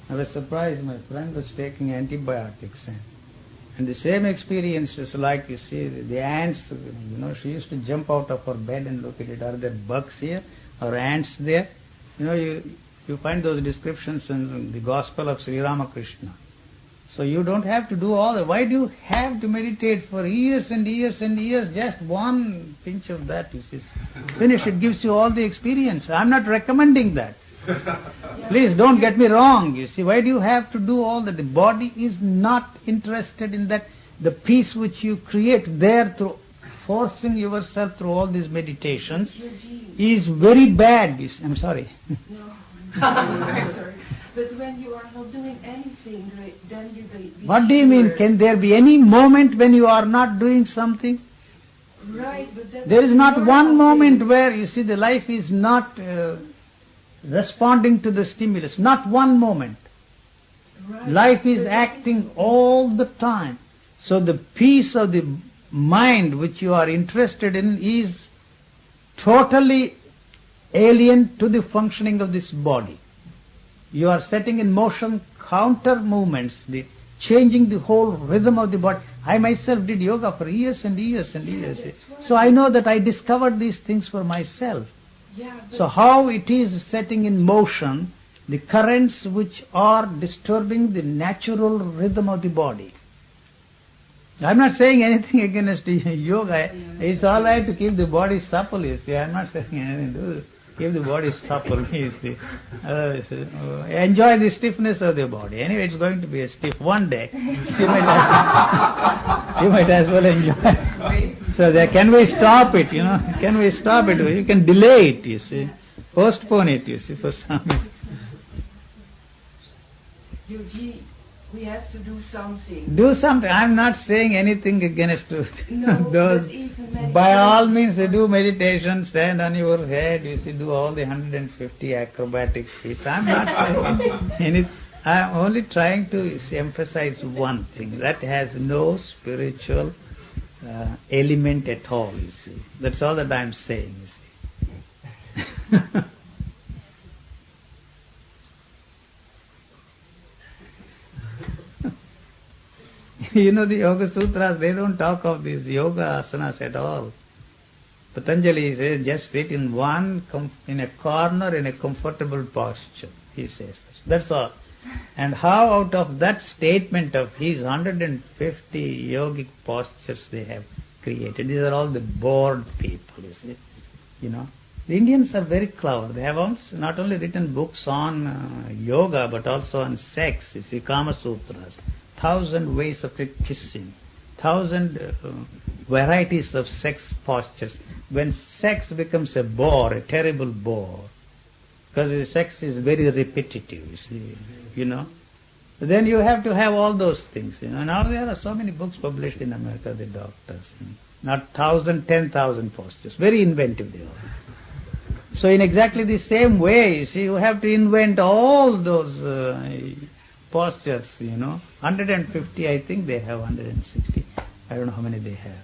Speaker 1: I was surprised, my friend was taking antibiotics and the same experiences, like you see, the ants, she used to jump out of her bed and look at it. Are there bugs here or ants there? You find those descriptions in the Gospel of Sri Ramakrishna. So you don't have to do all that. Why do you have to meditate for years and years and years? Just one pinch of that, you see. Finish, it gives you all the experience. I'm not recommending that. Please don't get me wrong, you see. Why do you have to do all that? The body is not interested in that. The peace which you create there through forcing yourself through all these meditations is very bad. I'm sorry.
Speaker 2: No, I'm sorry. But when you are not doing anything, then you be
Speaker 1: What do you mean? Can there be any moment when you are not doing something?
Speaker 2: Right, but then
Speaker 1: There is not one moment where, you see, the life is not responding to the stimulus. Not one moment.
Speaker 2: Right.
Speaker 1: Life is acting all the time. So the peace of the mind which you are interested in is totally alien to the functioning of this body. You are setting in motion counter movements, changing the whole rhythm of the body. I myself did yoga for years and years and years. So I know that I discovered these things for myself.
Speaker 2: Yeah,
Speaker 1: So how it is setting in motion the currents which are disturbing the natural rhythm of the body. I'm not saying anything against yoga. It's all right to keep the body supple, you see. I'm not saying anything to keep the body supple, you see. Enjoy the stiffness of the body. Anyway, it's going to be a stiff one day. You might as well enjoy it. So can we stop it, Can we stop it? You can delay it, you see. Postpone it, you see, for some reason.
Speaker 2: Yogi, We have to do something.
Speaker 1: Do something. I'm not saying anything against
Speaker 2: No,
Speaker 1: those.
Speaker 2: but even
Speaker 1: By all
Speaker 2: meditation-
Speaker 1: means, you do meditation, stand on your head, you see, do all the 150 acrobatic feats. I'm not saying anything. I'm only trying to emphasize one thing, that has no spiritual element at all, you see. That's all that I'm saying, you see. You know, the Yoga Sutras, they don't talk of these yoga asanas at all. Patanjali says, just sit in in a corner in a comfortable posture, he says. That's all. And how out of that statement of his 150 yogic postures they have created, these are all the bored people, you see. You know, the Indians are very clever. They have also not only written books on yoga, but also on sex, you see, Kama Sutras. 1,000 ways of kissing, 1,000 varieties of sex postures. When sex becomes a bore, a terrible bore, because sex is very repetitive, you see, you know, then you have to have all those things. You know. Now there are so many books published in America, the doctors, you know, not 1,000, 10,000 postures, very inventive they are. So in exactly the same way, you see, you have to invent all those postures, you know. 150, I think they have 160. I don't know how many they have.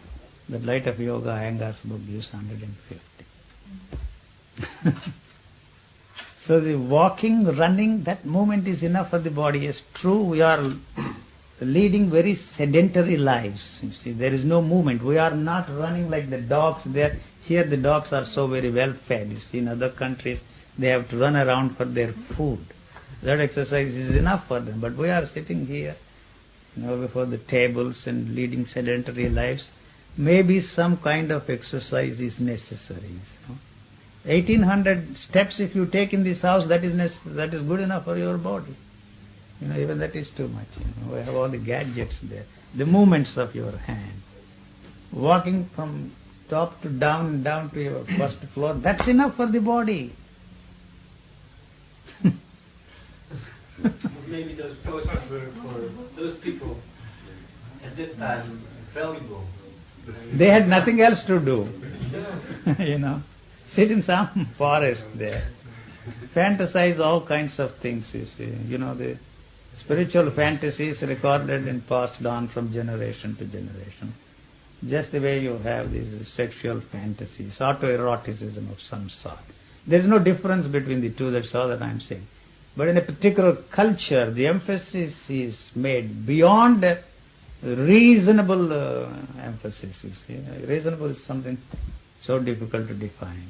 Speaker 1: The Light of Yoga, Iyengar's book gives 150. So the walking, running, that movement is enough for the body. Yes, true, we are leading very sedentary lives. You see, there is no movement. We are not running like the dogs there. Here the dogs are so very well fed. You see, in other countries, they have to run around for their food. That exercise is enough for them. But we are sitting here, you know, before the tables and leading sedentary lives. Maybe some kind of exercise is necessary. You know. 1,800 steps if you take in this house, that is good enough for your body. You know, even that is too much. You know, we have all the gadgets there. The movements of your hand. Walking from top to down to your first floor, that's enough for the body.
Speaker 7: Maybe those posters were for those people at that time valuable.
Speaker 1: They had nothing else to do. You know, sit in some forest there, fantasize all kinds of things, you see. You know, the spiritual fantasies recorded and passed on from generation to generation. Just the way you have these sexual fantasies, autoeroticism of some sort. There is no difference between the two, that's all that I am saying. But in a particular culture, the emphasis is made beyond reasonable emphasis, you see. Reasonable is something so difficult to define.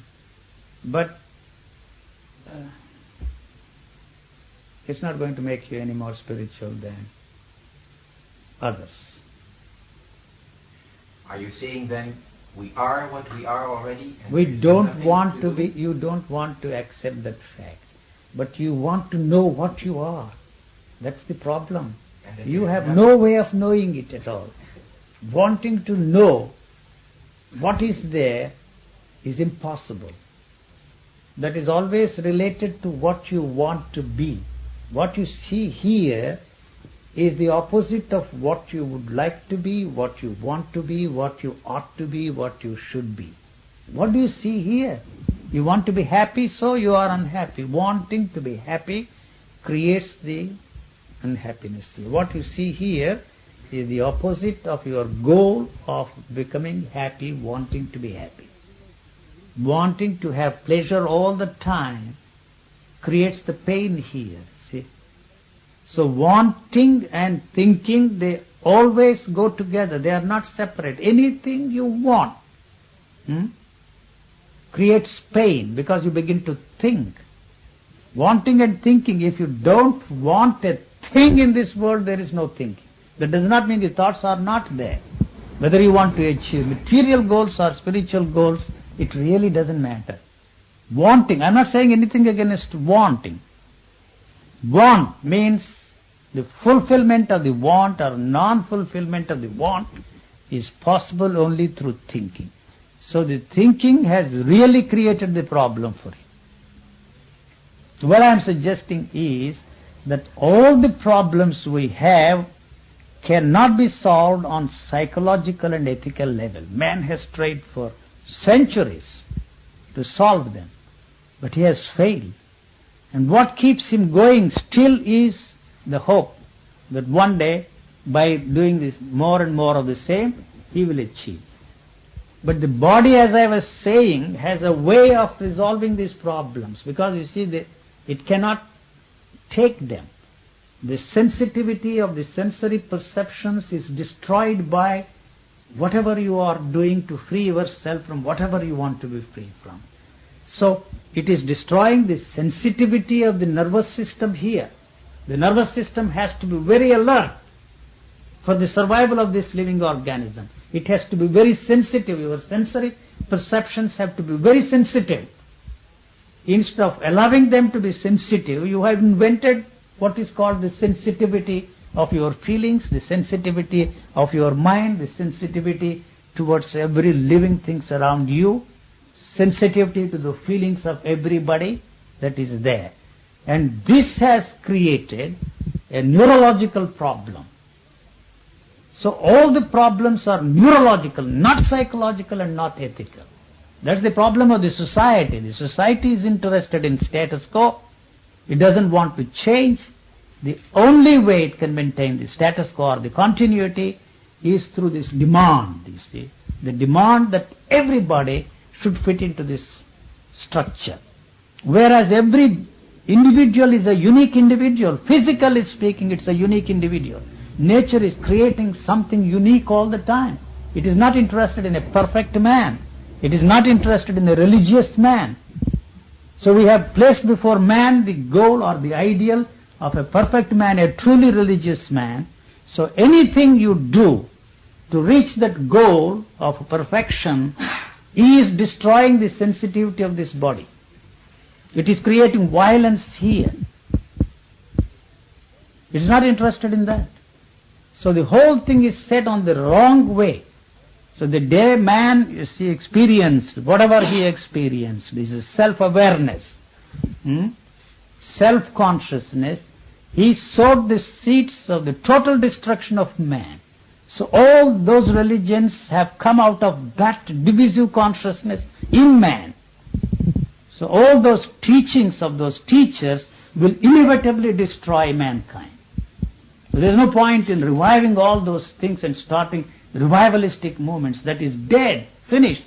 Speaker 1: But it's not going to make you any more spiritual than others.
Speaker 6: Are you saying then we are what we are already? And
Speaker 1: We
Speaker 6: there's
Speaker 1: don't
Speaker 6: nothing
Speaker 1: want
Speaker 6: to
Speaker 1: to
Speaker 6: do?
Speaker 1: be, you don't want to accept that fact. But you want to know what you are. That's the problem.
Speaker 6: And then
Speaker 1: You
Speaker 6: there's
Speaker 1: have
Speaker 6: nothing-
Speaker 1: no way of knowing it at all. Wanting to know what is there is impossible. That is always related to what you want to be. What you see here is the opposite of what you would like to be, what you want to be, what you ought to be, what you should be. What do you see here? You want to be happy, so you are unhappy. Wanting to be happy creates the unhappiness. What you see here is the opposite of your goal of becoming happy, wanting to be happy. Wanting to have pleasure all the time creates the pain here, see. So wanting and thinking, they always go together. They are not separate. Anything you want creates pain because you begin to think. Wanting and thinking, if you don't want a thing in this world, there is no thinking. That does not mean the thoughts are not there. Whether you want to achieve material goals or spiritual goals, it really doesn't matter. Wanting, I'm not saying anything against wanting. Want means the fulfillment of the want or non-fulfillment of the want is possible only through thinking. So the thinking has really created the problem for you. What I am suggesting is that all the problems we have cannot be solved on psychological and ethical level. Man has tried for centuries to solve them, but he has failed. And what keeps him going still is the hope that one day, by doing this more and more of the same, he will achieve. But the body, as I was saying, has a way of resolving these problems, because you see, it cannot take them. The sensitivity of the sensory perceptions is destroyed by whatever you are doing to free yourself from whatever you want to be free from. So it is destroying the sensitivity of the nervous system here. The nervous system has to be very alert for the survival of this living organism. It has to be very sensitive. Your sensory perceptions have to be very sensitive. Instead of allowing them to be sensitive, you have invented what is called the sensitivity of your feelings, the sensitivity of your mind, the sensitivity towards every living things around you, sensitivity to the feelings of everybody that is there. And this has created a neurological problem. So all the problems are neurological, not psychological and not ethical. That's the problem of the society. The society is interested in status quo. It doesn't want to change. The only way it can maintain the status quo or the continuity is through this demand, you see. The demand that everybody should fit into this structure. Whereas every individual is a unique individual. Physically speaking, it's a unique individual. Nature is creating something unique all the time. It is not interested in a perfect man. It is not interested in a religious man. So we have placed before man the goal or the ideal of a perfect man, a truly religious man. So anything you do to reach that goal of perfection is destroying the sensitivity of this body. It is creating violence here. It is not interested in that. So the whole thing is set on the wrong way. So the day man, you see, experienced whatever he experienced, this is self-awareness, self-consciousness, he sowed the seeds of the total destruction of man. So all those religions have come out of that divisive consciousness in man. So all those teachings of those teachers will inevitably destroy mankind. So there is no point in reviving all those things and starting revivalistic movements. That is dead, finished.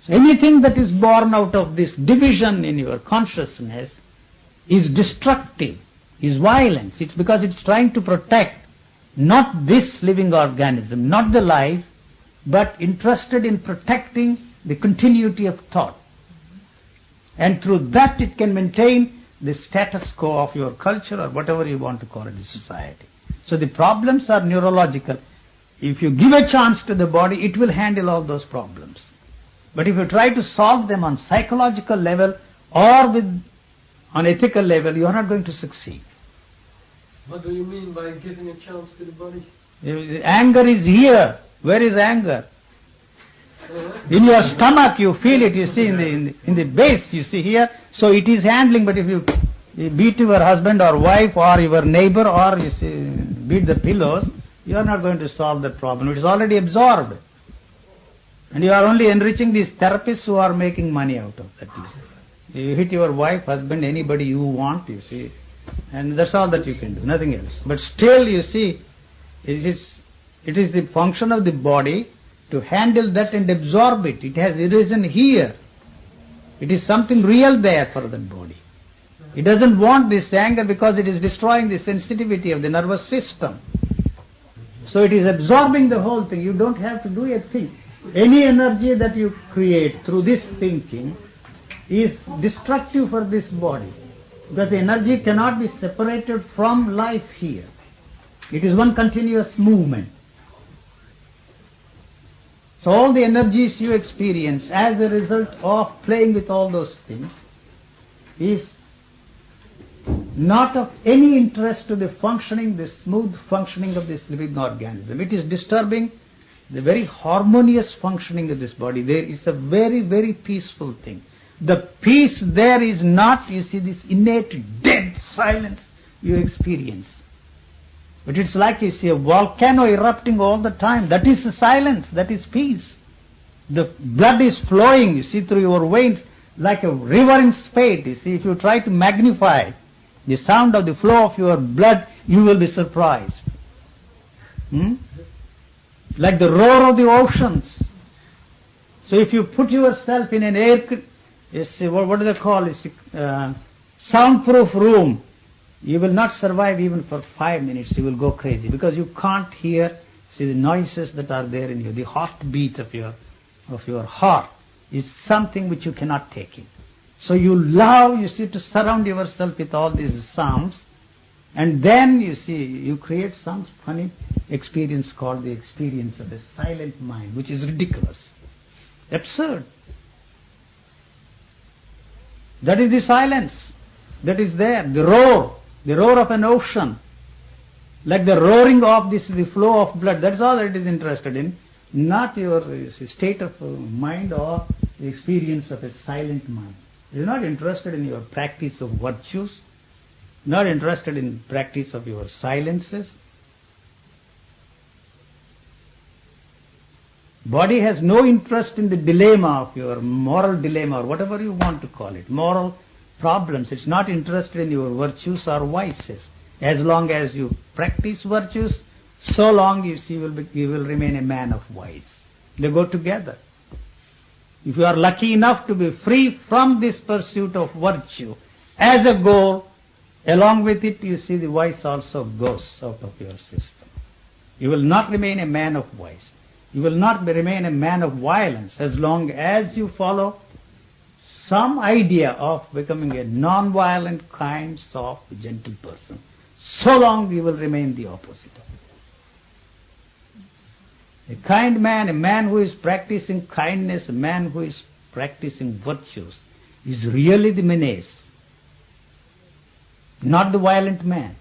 Speaker 1: So anything that is born out of this division in your consciousness is destructive, is violence. It's because it's trying to protect not this living organism, not the life, but interested in protecting the continuity of thought. And through that it can maintain the status quo of your culture or whatever you want to call it, the society. So the problems are neurological. If you give a chance to the body, it will handle all those problems. But if you try to solve them on psychological level or on ethical level, you are not going to succeed.
Speaker 8: What do you mean by giving a chance to the body?
Speaker 1: Anger is here. Where is anger? In your stomach you feel it, you see, in the base, you see here. So it is handling, but if you beat your husband or wife or your neighbor or you see, beat the pillows, you are not going to solve that problem. It is already absorbed. And you are only enriching these therapists who are making money out of that. You hit your wife, husband, anybody you want, you see. And that's all that you can do, nothing else. But still, you see, it is the function of the body to handle that and absorb it. It has arisen here. It is something real there for the body. It doesn't want this anger because it is destroying the sensitivity of the nervous system. So it is absorbing the whole thing. You don't have to do a thing. Any energy that you create through this thinking is destructive for this body. Because the energy cannot be separated from life here. It is one continuous movement. So all the energies you experience as a result of playing with all those things is not of any interest to the functioning, the smooth functioning of this living organism. It is disturbing the very harmonious functioning of this body. There is a very, very peaceful thing. The peace there is not, you see, this innate dead silence you experience. But it's like, you see, a volcano erupting all the time. That is silence, that is peace. The blood is flowing, you see, through your veins like a river in spate. You see, if you try to magnify the sound of the flow of your blood, you will be surprised. Like the roar of the oceans. So if you put yourself in an air, what do they call it, soundproof room, you will not survive even for 5 minutes. You will go crazy because you can't hear, see, the noises that are there in you. The heartbeat of your heart is something which you cannot take in. So you love, you see, to surround yourself with all these sounds, and then, you see, you create some funny experience called the experience of a silent mind, which is ridiculous, absurd. That is the silence that is there, the roar of an ocean, like the roaring of the flow of blood. That's all that it is interested in, not your state of mind or the experience of a silent mind. It is not interested in your practice of virtues, not interested in practice of your silences. Body has no interest in the dilemma of your moral dilemma, or whatever you want to call it, moral problems. It's not interested in your virtues or vices. As long as you practice virtues, so long, you see, you will remain a man of vice. They go together. If you are lucky enough to be free from this pursuit of virtue as a goal, along with it, you see, the vice also goes out of your system. You will not remain a man of vice. You will not remain a man of violence as long as you follow some idea of becoming a non-violent, kind, soft, gentle person. So long you will remain the opposite of it. A kind man, a man who is practicing kindness, a man who is practicing virtues, is really the menace, not the violent man.